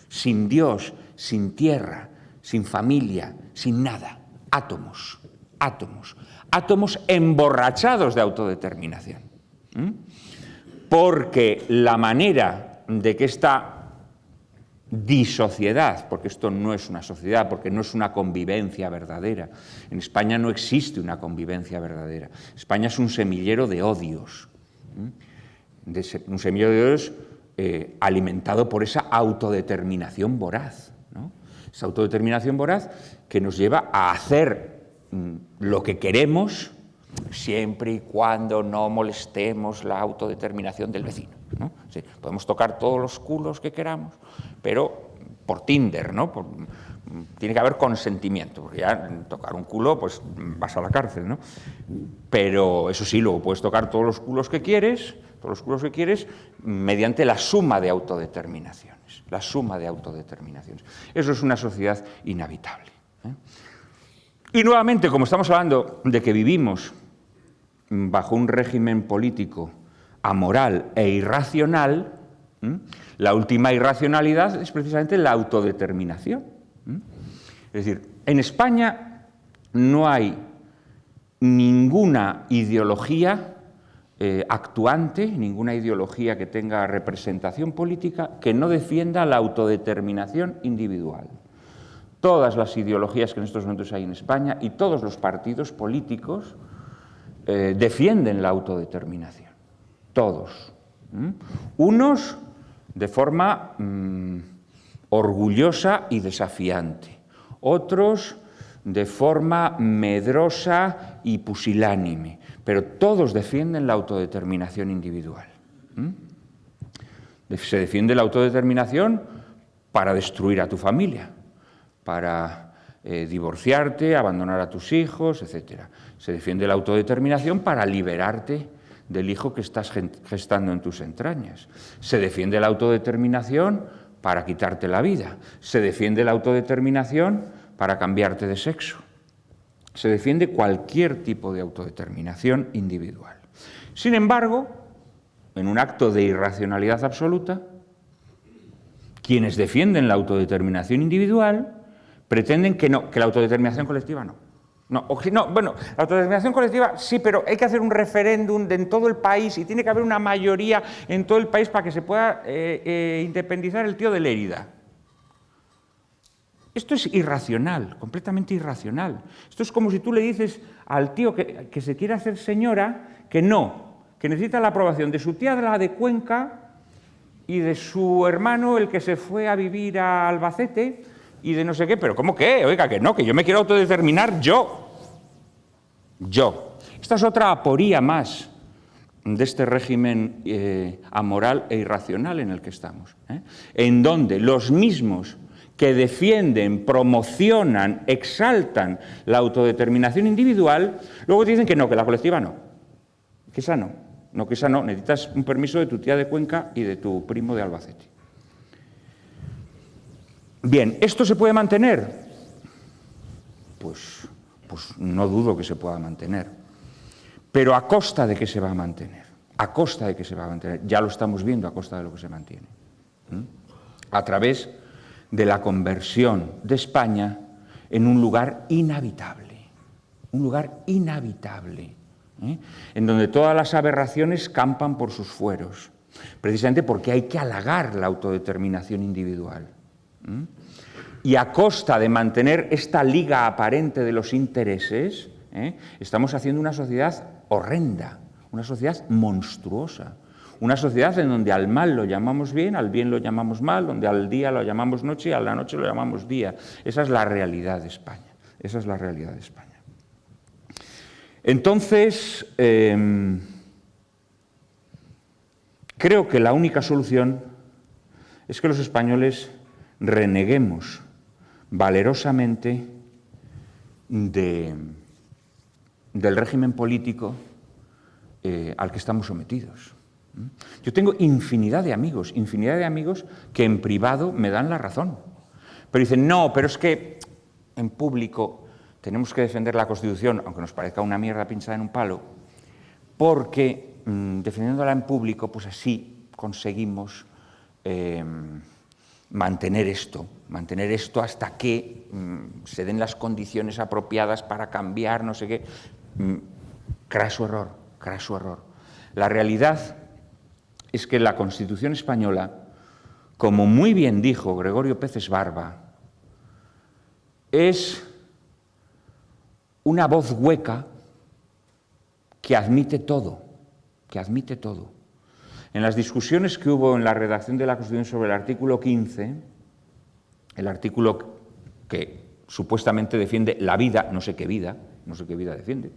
sin Dios, sin tierra, sin familia, sin nada, átomos emborrachados de autodeterminación. Porque la manera de que esta disociedad, porque esto no es una sociedad, porque no es una convivencia verdadera, en España no existe una convivencia verdadera, España es un semillero de odios, un semillero de odios alimentado por esa autodeterminación voraz, ¿no? Esa autodeterminación voraz que nos lleva a hacer lo que queremos, siempre y cuando no molestemos la autodeterminación del vecino, ¿no? Sí, podemos tocar todos los culos que queramos, pero por Tinder, ¿no? Tiene que haber consentimiento, porque ya tocar un culo, pues vas a la cárcel, ¿no? Pero eso sí, luego puedes tocar todos los culos que quieres, mediante la suma de autodeterminaciones, Eso es una sociedad inhabitable, Y nuevamente, como estamos hablando de que vivimos bajo un régimen político amoral e irracional, la última irracionalidad es precisamente la autodeterminación. Es decir, en España no hay ninguna ideología actuante, ninguna ideología que tenga representación política que no defienda la autodeterminación individual. Todas las ideologías que en estos momentos hay en España y todos los partidos políticos defienden la autodeterminación, todos. Unos de forma orgullosa y desafiante, otros de forma medrosa y pusilánime, pero todos defienden la autodeterminación individual. Se defiende la autodeterminación para destruir a tu familia, para divorciarte, abandonar a tus hijos, etc. Se defiende la autodeterminación para liberarte del hijo que estás gestando en tus entrañas. Se defiende la autodeterminación para quitarte la vida. Se defiende la autodeterminación para cambiarte de sexo. Se defiende cualquier tipo de autodeterminación individual. Sin embargo, en un acto de irracionalidad absoluta, quienes defienden la autodeterminación individual pretenden que no, que la autodeterminación colectiva no. Bueno, la autodeterminación colectiva sí, pero hay que hacer un referéndum en todo el país y tiene que haber una mayoría en todo el país para que se pueda independizar el tío de Lérida. Esto es irracional, completamente irracional. Esto es como si tú le dices al tío que se quiere hacer señora que no, que necesita la aprobación de su tía la de Cuenca y de su hermano el que se fue a vivir a Albacete y de no sé qué, pero ¿cómo que? Oiga, que no, que yo me quiero autodeterminar yo. Esta es otra aporía más de este régimen amoral e irracional en el que estamos, en donde los mismos que defienden, promocionan, exaltan la autodeterminación individual, luego te dicen que no, que la colectiva no, que esa no, que esa no, necesitas un permiso de tu tía de Cuenca y de tu primo de Albacete. Bien, ¿esto se puede mantener? Pues no dudo que se pueda mantener. Pero ¿a costa de qué se va a mantener? ¿A costa de qué se va a mantener? Ya lo estamos viendo a costa de lo que se mantiene. A través de la conversión de España en un lugar inhabitable. Un lugar inhabitable, en donde todas las aberraciones campan por sus fueros, precisamente porque hay que halagar la autodeterminación individual. Y a costa de mantener esta liga aparente de los intereses, estamos haciendo una sociedad horrenda, una sociedad monstruosa, una sociedad en donde al mal lo llamamos bien, al bien lo llamamos mal, donde al día lo llamamos noche y a la noche lo llamamos día. Esa es la realidad de España. Esa es la realidad de España. Entonces, creo que la única solución es que los españoles reneguemos valerosamente del régimen político al que estamos sometidos. Yo tengo infinidad de amigos que en privado me dan la razón, pero dicen, no, pero es que en público tenemos que defender la Constitución, aunque nos parezca una mierda pinchada en un palo, porque defendiéndola en público, pues así conseguimos mantener esto hasta que se den las condiciones apropiadas para cambiar, no sé qué. Craso error. La realidad es que la Constitución española, como muy bien dijo Gregorio Peces Barba, es una voz hueca que admite todo. En las discusiones que hubo en la redacción de la Constitución sobre el artículo 15, el artículo que supuestamente defiende la vida, no sé qué vida defiende,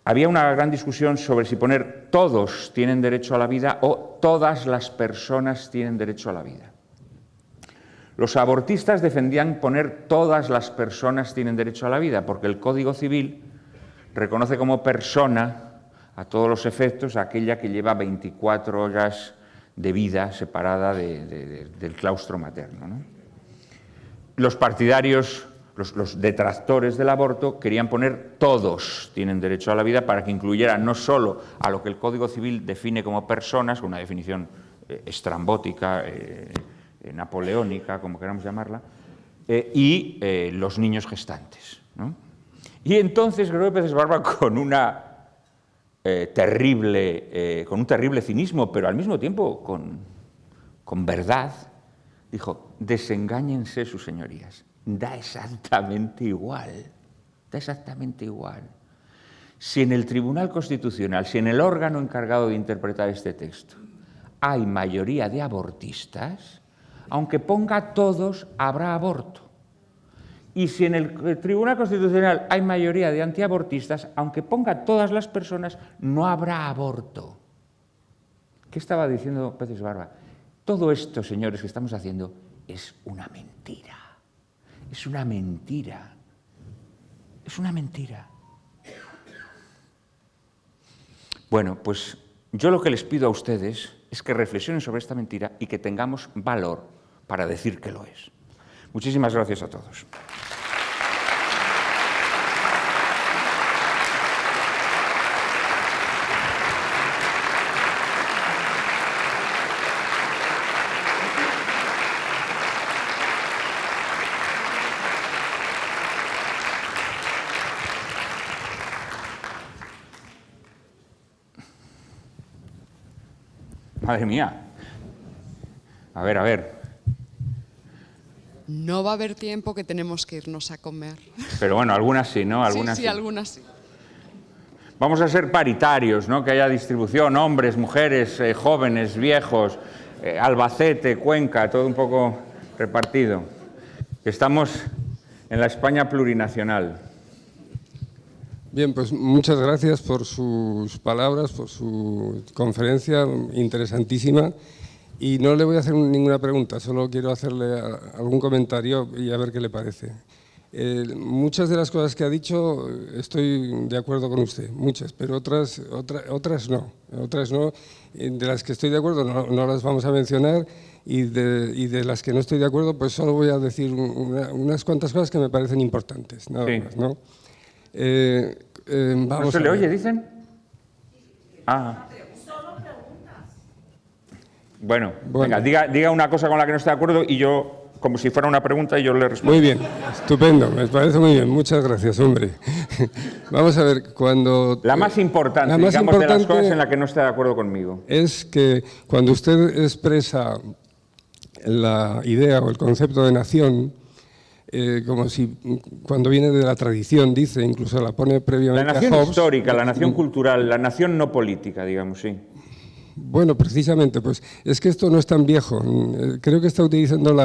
había una gran discusión sobre si poner todos tienen derecho a la vida o todas las personas tienen derecho a la vida. Los abortistas defendían poner todas las personas tienen derecho a la vida, porque el Código Civil reconoce como persona, a todos los efectos, a aquella que lleva 24 horas de vida separada del claustro materno, ¿no? Los partidarios, los detractores del aborto, querían poner todos tienen derecho a la vida para que incluyera no solo a lo que el Código Civil define como personas, una definición estrambótica, napoleónica, como queramos llamarla, y los niños gestantes, ¿no? Y entonces Gregorio Peces Barba, con un terrible cinismo, pero al mismo tiempo con verdad, dijo, desengáñense sus señorías, Da exactamente igual. Da exactamente igual. Si en el Tribunal Constitucional, si en el órgano encargado de interpretar este texto, hay mayoría de abortistas, aunque ponga todos, habrá aborto. Y si en el Tribunal Constitucional hay mayoría de antiabortistas, aunque ponga todas las personas, no habrá aborto. ¿Qué estaba diciendo Peces Barba? Todo esto, señores, que estamos haciendo es una mentira. Es una mentira. Es una mentira. Bueno, pues yo lo que les pido a ustedes es que reflexionen sobre esta mentira y que tengamos valor para decir que lo es. Muchísimas gracias a todos. Madre mía. A ver. No va a haber tiempo, que tenemos que irnos a comer. Pero bueno, algunas sí, ¿no? Algunas sí, algunas sí. Vamos a ser paritarios, ¿no? Que haya distribución, hombres, mujeres, jóvenes, viejos, Albacete, Cuenca, todo un poco repartido. Estamos en la España plurinacional. Bien, pues muchas gracias por sus palabras, por su conferencia interesantísima. Y no le voy a hacer ninguna pregunta, solo quiero hacerle algún comentario y a ver qué le parece. Muchas de las cosas que ha dicho estoy de acuerdo con usted, muchas, pero otras no. Otras no, de las que estoy de acuerdo no las vamos a mencionar y de las que no estoy de acuerdo pues solo voy a decir unas cuantas cosas que me parecen importantes, nada más, ¿no? Vamos ¿No se le oye, dicen? Ah. Bueno, venga, diga una cosa con la que no esté de acuerdo y yo, como si fuera una pregunta, y yo le respondo. Muy bien, estupendo, me parece muy bien, muchas gracias, hombre. Vamos a ver, cuando... La más importante, digamos, de las cosas en la que no esté de acuerdo conmigo. Es que cuando usted expresa la idea o el concepto de nación, como si cuando viene de la tradición, dice, incluso la pone previamente a Hobbes. La nación histórica, la nación cultural, la nación no política, digamos, sí. Bueno, precisamente, pues es que esto no es tan viejo. Creo que está utilizando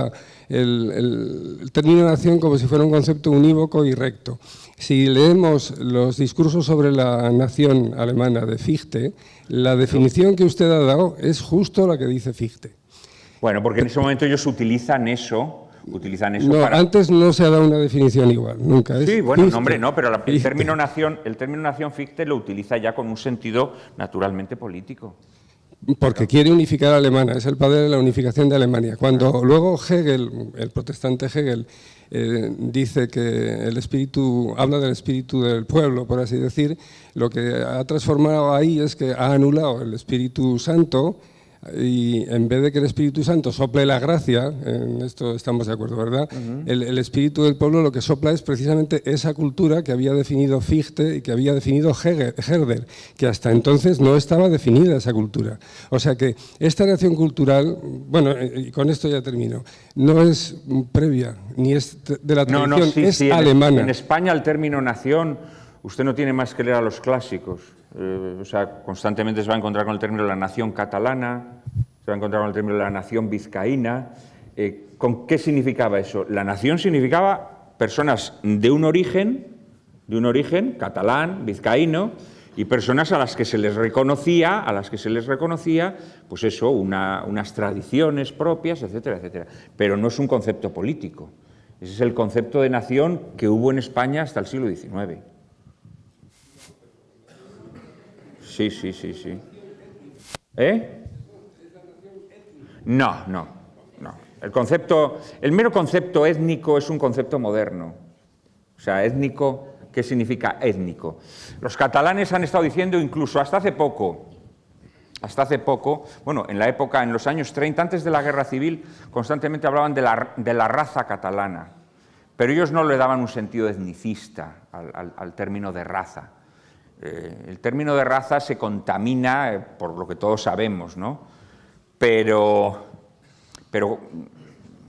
el término nación como si fuera un concepto unívoco y recto. Si leemos los discursos sobre la nación alemana de Fichte, la definición que usted ha dado es justo la que dice Fichte. Bueno, porque en ese momento ellos utilizan eso no, para... Antes no se ha dado una definición igual, nunca. Sí, bueno, no, hombre, no, pero el término nación Fichte lo utiliza ya con un sentido naturalmente político. Porque quiere unificar a Alemania, es el padre de la unificación de Alemania. Cuando luego Hegel, el protestante Hegel, dice que el espíritu, habla del espíritu del pueblo, por así decir, lo que ha transformado ahí es que ha anulado el Espíritu Santo y en vez de que el Espíritu Santo sople la gracia, en esto estamos de acuerdo, ¿verdad? El espíritu del pueblo lo que sopla es precisamente esa cultura que había definido Fichte y que había definido Herder, que hasta entonces no estaba definida esa cultura. O sea que esta nación cultural, bueno, y con esto ya termino, no es previa, ni es de la tradición, es alemana. En España el término nación, usted no tiene más que leer a los clásicos. O sea, constantemente se va a encontrar con el término de la nación catalana, se va a encontrar con el término de la nación vizcaína. ¿Con qué significaba eso? La nación significaba personas de un origen catalán, vizcaíno, y personas a las que se les reconocía, pues eso, unas tradiciones propias, etcétera, etcétera. Pero no es un concepto político. Ese es el concepto de nación que hubo en España hasta el siglo XIX. Sí. No. El mero concepto étnico es un concepto moderno. O sea, étnico, ¿qué significa étnico? Los catalanes han estado diciendo incluso hasta hace poco, bueno, en los años 30, antes de la Guerra Civil, constantemente hablaban de la raza catalana, pero ellos no le daban un sentido etnicista al término de raza. El término de raza se contamina, por lo que todos sabemos, ¿no? Pero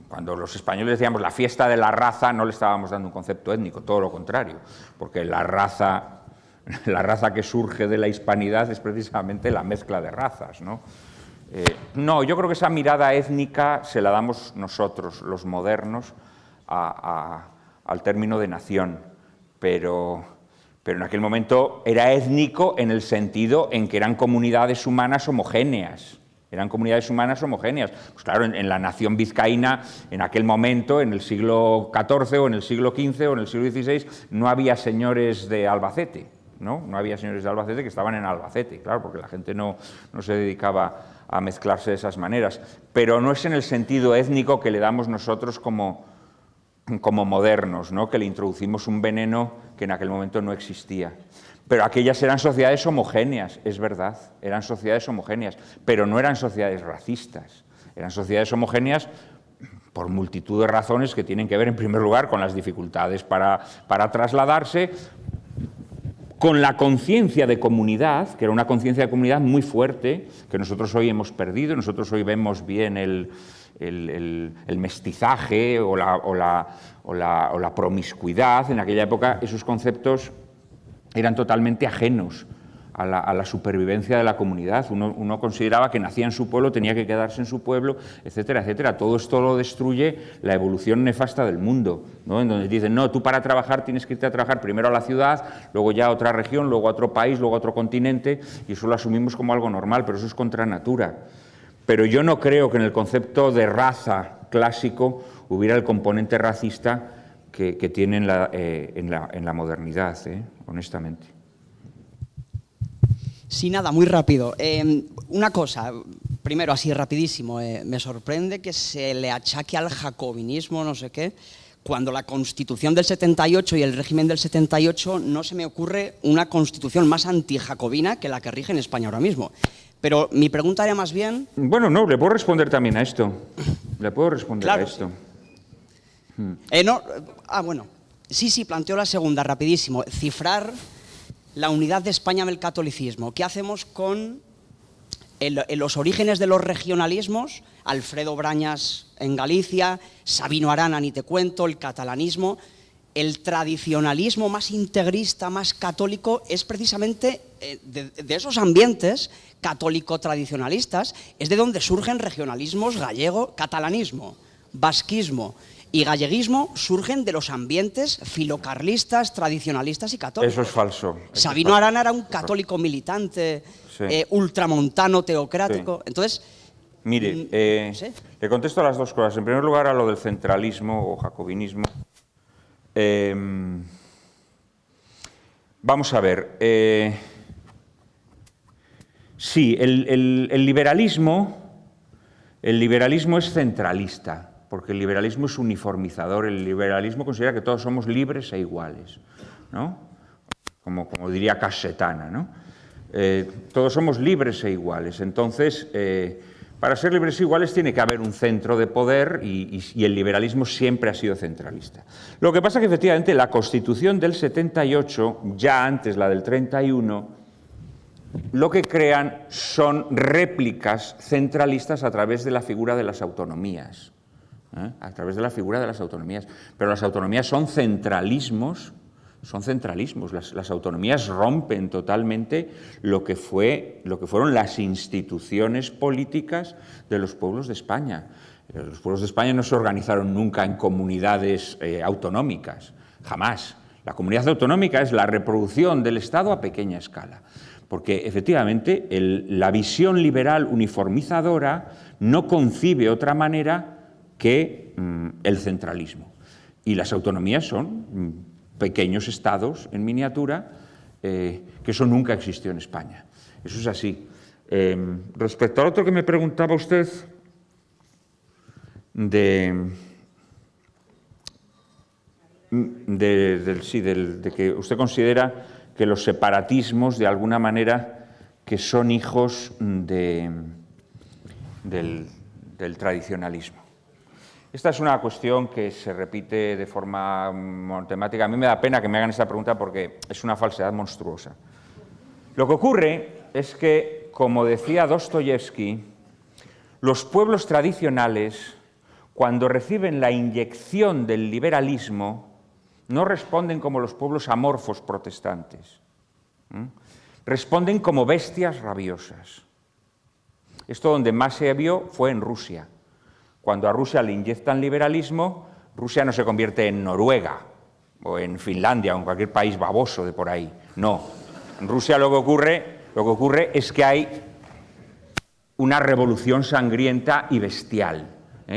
Cuando los españoles decíamos la fiesta de la raza, no le estábamos dando un concepto étnico, todo lo contrario, porque la raza que surge de la hispanidad es precisamente la mezcla de razas, ¿no? No, yo creo que esa mirada étnica se la damos nosotros, los modernos, al término de nación, pero en aquel momento era étnico en el sentido en que eran comunidades humanas homogéneas. Eran comunidades humanas homogéneas. Pues claro, en la nación vizcaína, en aquel momento, en el siglo XIV o en el siglo XV o en el siglo XVI, no había señores de Albacete, ¿no? No había señores de Albacete que estaban en Albacete, claro, porque la gente no se dedicaba a mezclarse de esas maneras. Pero no es en el sentido étnico que le damos nosotros como modernos, ¿no? Que le introducimos un veneno que en aquel momento no existía. Pero aquellas eran sociedades homogéneas, es verdad, eran sociedades homogéneas, pero no eran sociedades racistas, eran sociedades homogéneas por multitud de razones que tienen que ver, en primer lugar, con las dificultades para trasladarse, con la conciencia de comunidad, que era una conciencia de comunidad muy fuerte, que nosotros hoy hemos perdido, nosotros hoy vemos bien el mestizaje o la promiscuidad. En aquella época esos conceptos eran totalmente ajenos a la supervivencia de la comunidad. Uno consideraba que nacía en su pueblo, tenía que quedarse en su pueblo, etcétera, etcétera. Todo esto lo destruye la evolución nefasta del mundo, ¿no? En donde dicen, no, tú para trabajar tienes que irte a trabajar primero a la ciudad, luego ya a otra región, luego a otro país, luego a otro continente, y eso lo asumimos como algo normal, pero eso es contra natura. Pero yo no creo que en el concepto de raza clásico hubiera el componente racista que tiene en la modernidad, honestamente. Sí, nada, muy rápido. Una cosa, primero, así rapidísimo, me sorprende que se le achaque al jacobinismo, no sé qué, cuando la Constitución del 78 y el régimen del 78 no se me ocurre una constitución más antijacobina que la que rige en España ahora mismo. Pero mi pregunta era más bien... Bueno, no, le puedo responder también a esto. Le puedo responder claro, a esto. Bueno, sí, planteo la segunda, rapidísimo. Cifrar la unidad de España del catolicismo. ¿Qué hacemos con los orígenes de los regionalismos? Alfredo Brañas en Galicia, Sabino Arana, ni te cuento, el catalanismo. El tradicionalismo más integrista, más católico, es precisamente de esos ambientes católico-tradicionalistas, es de donde surgen regionalismos gallego, catalanismo, vasquismo y galleguismo, surgen de los ambientes filocarlistas, tradicionalistas y católicos. Eso es falso. Sabino Arana era un católico militante, sí, ultramontano, teocrático. Sí. Entonces, mire, ¿sí? Le contesto a las dos cosas. En primer lugar, a lo del centralismo o jacobinismo. Vamos a ver. Sí, el liberalismo es centralista, porque el liberalismo es uniformizador. El liberalismo considera que todos somos libres e iguales, ¿no? Como diría Casetana, ¿no? Todos somos libres e iguales. Entonces, para ser libres e iguales tiene que haber un centro de poder y el liberalismo siempre ha sido centralista. Lo que pasa es que efectivamente la Constitución del 78, ya antes la del 31, lo que crean son réplicas centralistas a través de la figura de las autonomías. A través de la figura de las autonomías. Pero las autonomías son centralismos. Las autonomías rompen totalmente lo que fueron las instituciones políticas de los pueblos de España. Los pueblos de España no se organizaron nunca en comunidades autonómicas, jamás. La comunidad autonómica es la reproducción del Estado a pequeña escala, porque efectivamente la visión liberal uniformizadora no concibe otra manera que el centralismo. Y las autonomías son pequeños estados en miniatura, que eso nunca existió en España. Eso es así. Respecto al otro que me preguntaba usted, de que usted considera que los separatismos, de alguna manera, que son hijos del tradicionalismo. Esta es una cuestión que se repite de forma monotemática. A mí me da pena que me hagan esta pregunta porque es una falsedad monstruosa. Lo que ocurre es que, como decía Dostoyevsky, los pueblos tradicionales cuando reciben la inyección del liberalismo, no responden como los pueblos amorfos protestantes. Responden como bestias rabiosas. Esto donde más se vio fue en Rusia. Cuando a Rusia le inyectan liberalismo, Rusia no se convierte en Noruega o en Finlandia o en cualquier país baboso de por ahí. No. En Rusia lo que ocurre es que hay una revolución sangrienta y bestial.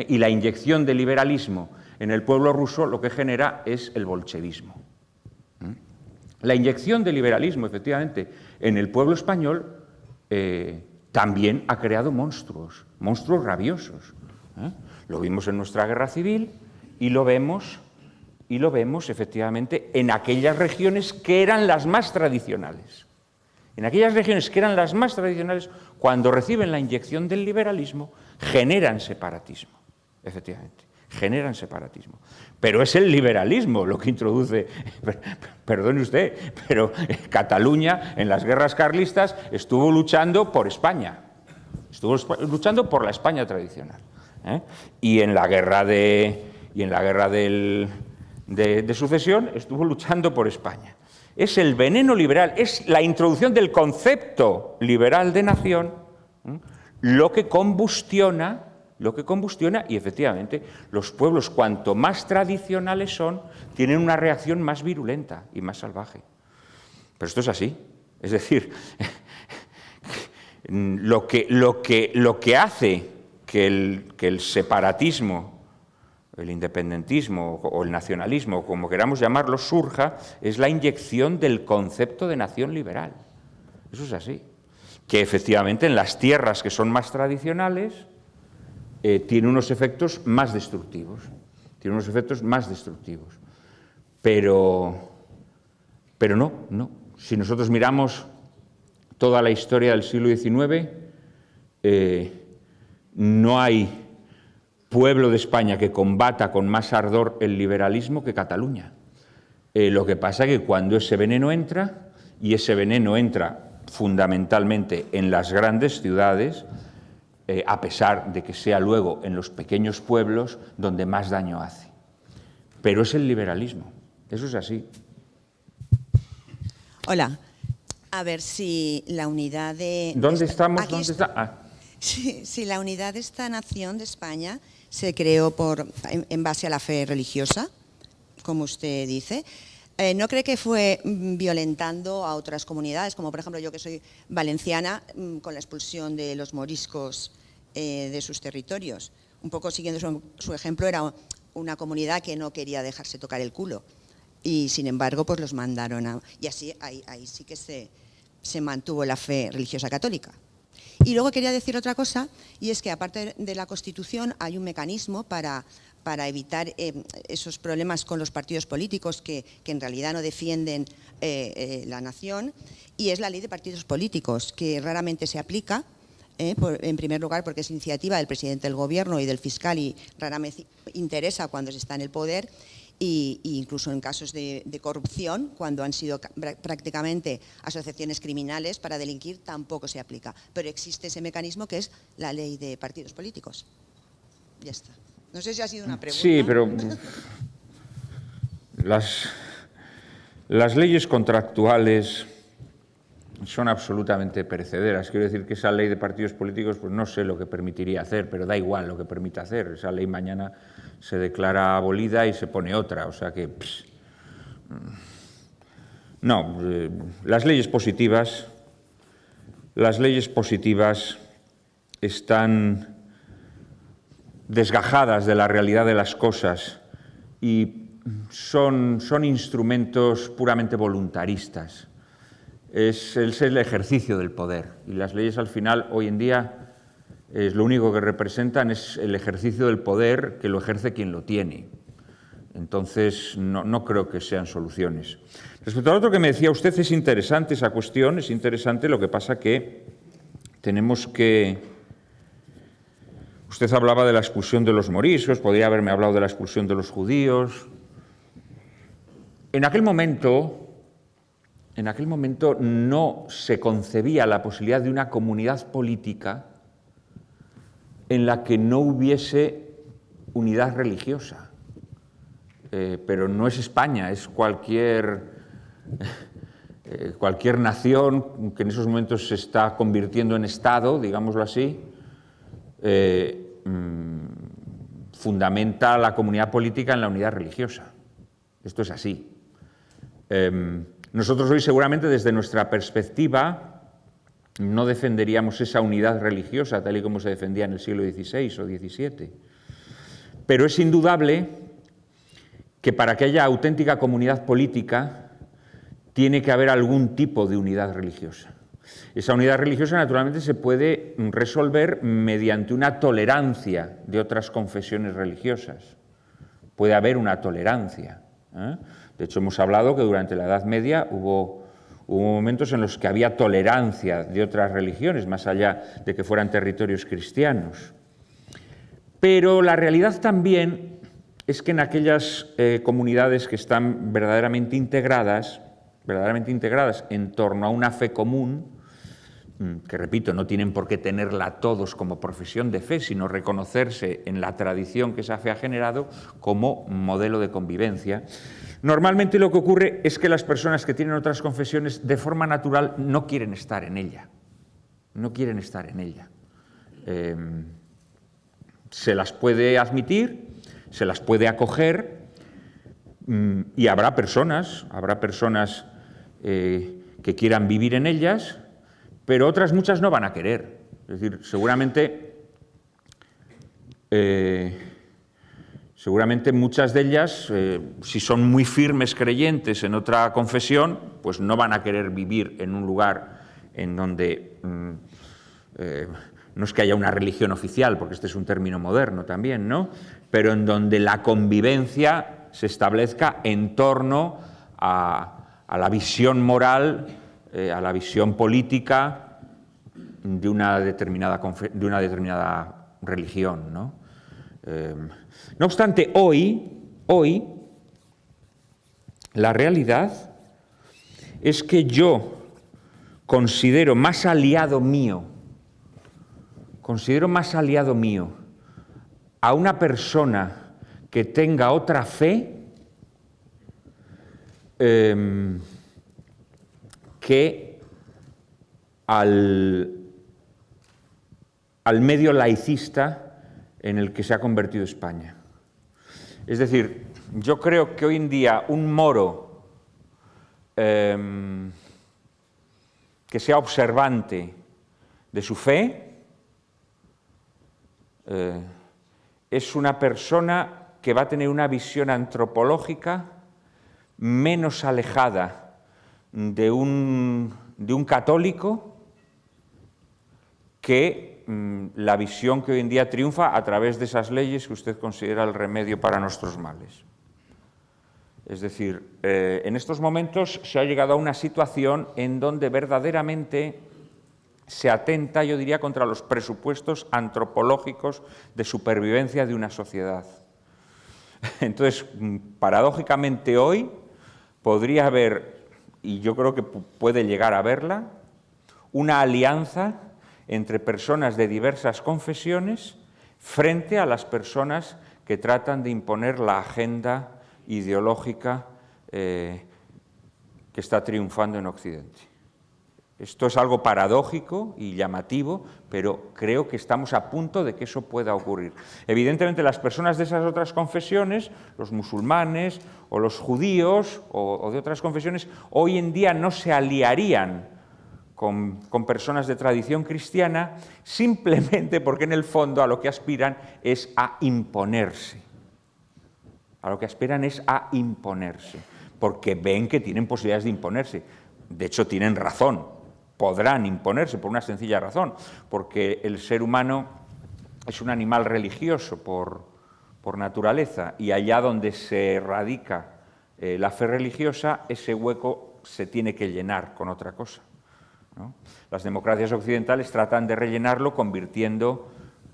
Y la inyección de liberalismo en el pueblo ruso lo que genera es el bolchevismo. La inyección de liberalismo, efectivamente, en el pueblo español también ha creado monstruos rabiosos. Lo vimos en nuestra guerra civil y lo vemos efectivamente en aquellas regiones que eran las más tradicionales. En aquellas regiones que eran las más tradicionales, cuando reciben la inyección del liberalismo, generan separatismo, efectivamente, generan separatismo. Pero es el liberalismo lo que introduce, perdone usted, pero Cataluña en las guerras carlistas estuvo luchando por España, estuvo luchando por la España tradicional. Y en la guerra de sucesión estuvo luchando por España. Es el veneno liberal, es la introducción del concepto liberal de nación lo que combustiona y efectivamente los pueblos cuanto más tradicionales son, tienen una reacción más virulenta y más salvaje. Pero esto es así, es decir, lo que hace que el separatismo, el independentismo o el nacionalismo, como queramos llamarlo, surja, es la inyección del concepto de nación liberal. Eso es así. Que efectivamente en las tierras que son más tradicionales tiene unos efectos más destructivos. Tiene unos efectos más destructivos. Pero no. Si nosotros miramos toda la historia del siglo XIX, no hay pueblo de España que combata con más ardor el liberalismo que Cataluña. Lo que pasa es que cuando ese veneno entra, y ese veneno entra fundamentalmente en las grandes ciudades, a pesar de que sea luego en los pequeños pueblos donde más daño hace. Pero es el liberalismo, eso es así. Hola, a ver si la unidad de... ¿Dónde estamos? ¿Dónde está? Ah. Si la unidad de esta nación de España se creó en base a la fe religiosa, como usted dice, ¿no cree que fue violentando a otras comunidades, como por ejemplo yo que soy valenciana, con la expulsión de los moriscos de sus territorios? Un poco siguiendo su ejemplo, era una comunidad que no quería dejarse tocar el culo y sin embargo pues los mandaron a... Y así ahí sí que se mantuvo la fe religiosa católica. Y luego quería decir otra cosa, y es que aparte de la Constitución hay un mecanismo para evitar esos problemas con los partidos políticos que en realidad no defienden la nación, y es la ley de partidos políticos, que raramente se aplica, en primer lugar porque es iniciativa del presidente del gobierno y del fiscal y raramente interesa cuando se está en el poder, y incluso en casos de corrupción, cuando han sido prácticamente asociaciones criminales para delinquir, tampoco se aplica. Pero existe ese mecanismo que es la ley de partidos políticos. Ya está. No sé si ha sido una pregunta. Sí, pero las leyes contractuales son absolutamente perecederas. Quiero decir que esa ley de partidos políticos, pues no sé lo que permitiría hacer, pero da igual lo que permita hacer. Esa ley mañana se declara abolida y se pone otra, o sea que... No, las leyes positivas están desgajadas de la realidad de las cosas y son instrumentos puramente voluntaristas. Es el ejercicio del poder, y las leyes al final, hoy en día, lo único que representan es el ejercicio del poder que lo ejerce quien lo tiene. Entonces, no creo que sean soluciones. Respecto al otro que me decía usted, es interesante esa cuestión, es interesante, lo que pasa que tenemos que... Usted hablaba de la expulsión de los moriscos, podría haberme hablado de la expulsión de los judíos. En aquel momento no se concebía la posibilidad de una comunidad política en la que no hubiese unidad religiosa. Pero no es España, es cualquier nación que en esos momentos se está convirtiendo en Estado, digámoslo así, fundamenta la comunidad política en la unidad religiosa. Esto es así. Nosotros hoy seguramente desde nuestra perspectiva no defenderíamos esa unidad religiosa tal y como se defendía en el siglo XVI o XVII. Pero es indudable que para que haya auténtica comunidad política tiene que haber algún tipo de unidad religiosa. Esa unidad religiosa naturalmente se puede resolver mediante una tolerancia de otras confesiones religiosas. Puede haber una tolerancia. De hecho, hemos hablado que durante la Edad Media hubo momentos en los que había tolerancia de otras religiones, más allá de que fueran territorios cristianos. Pero la realidad también es que en aquellas comunidades que están verdaderamente integradas en torno a una fe común, que repito, no tienen por qué tenerla todos como profesión de fe, sino reconocerse en la tradición que esa fe ha generado como modelo de convivencia. Normalmente lo que ocurre es que las personas que tienen otras confesiones de forma natural no quieren estar en ella. No quieren estar en ella. Se las puede admitir, se las puede acoger y habrá personas que quieran vivir en ellas, pero otras muchas no van a querer. Es decir, seguramente muchas de ellas, si son muy firmes creyentes en otra confesión, pues no van a querer vivir en un lugar en donde no es que haya una religión oficial, porque este es un término moderno también, ¿no? Pero en donde la convivencia se establezca en torno a la visión moral, a la visión política de una determinada religión, ¿no? No obstante, hoy la realidad es que yo considero más aliado mío a una persona que tenga otra fe que al medio laicista en el que se ha convertido España. Es decir, yo creo que hoy en día un moro que sea observante de su fe es una persona que va a tener una visión antropológica menos alejada de un católico que la visión que hoy en día triunfa a través de esas leyes que usted considera el remedio para nuestros males. Es decir, en estos momentos se ha llegado a una situación en donde verdaderamente se atenta, yo diría, contra los presupuestos antropológicos de supervivencia de una sociedad. Entonces, paradójicamente hoy podría haber, y yo creo que puede llegar a haberla, una alianza entre personas de diversas confesiones frente a las personas que tratan de imponer la agenda ideológica que está triunfando en Occidente. Esto es algo paradójico y llamativo, pero creo que estamos a punto de que eso pueda ocurrir. Evidentemente, las personas de esas otras confesiones, los musulmanes o los judíos o de otras confesiones, hoy en día no se aliarían con personas de tradición cristiana, simplemente porque en el fondo a lo que aspiran es a imponerse. A lo que aspiran es a imponerse, porque ven que tienen posibilidades de imponerse. De hecho, tienen razón, podrán imponerse por una sencilla razón, porque el ser humano es un animal religioso por naturaleza, y allá donde se radica la fe religiosa, ese hueco se tiene que llenar con otra cosa, ¿no? Las democracias occidentales tratan de rellenarlo convirtiendo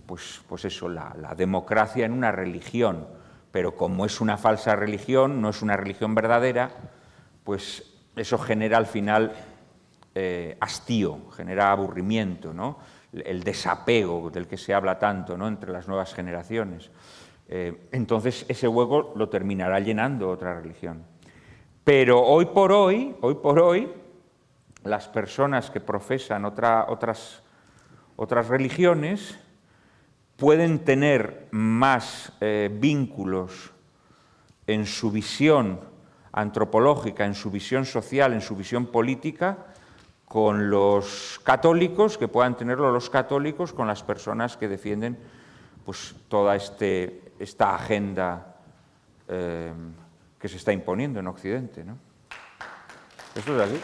pues eso, la democracia en una religión, pero como es una falsa religión, no es una religión verdadera, pues eso genera al final hastío, genera aburrimiento, ¿no? El desapego del que se habla tanto, ¿no?, entre las nuevas generaciones. entonces ese hueco lo terminará llenando otra religión. Pero hoy por hoy, las personas que profesan otras religiones pueden tener más vínculos en su visión antropológica, en su visión social, en su visión política, con los católicos, que puedan tenerlo los católicos, con las personas que defienden pues, toda esta agenda que se está imponiendo en Occidente, ¿no? Esto es así.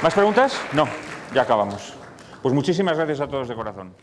¿Más preguntas? No, ya acabamos. Pues muchísimas gracias a todos de corazón.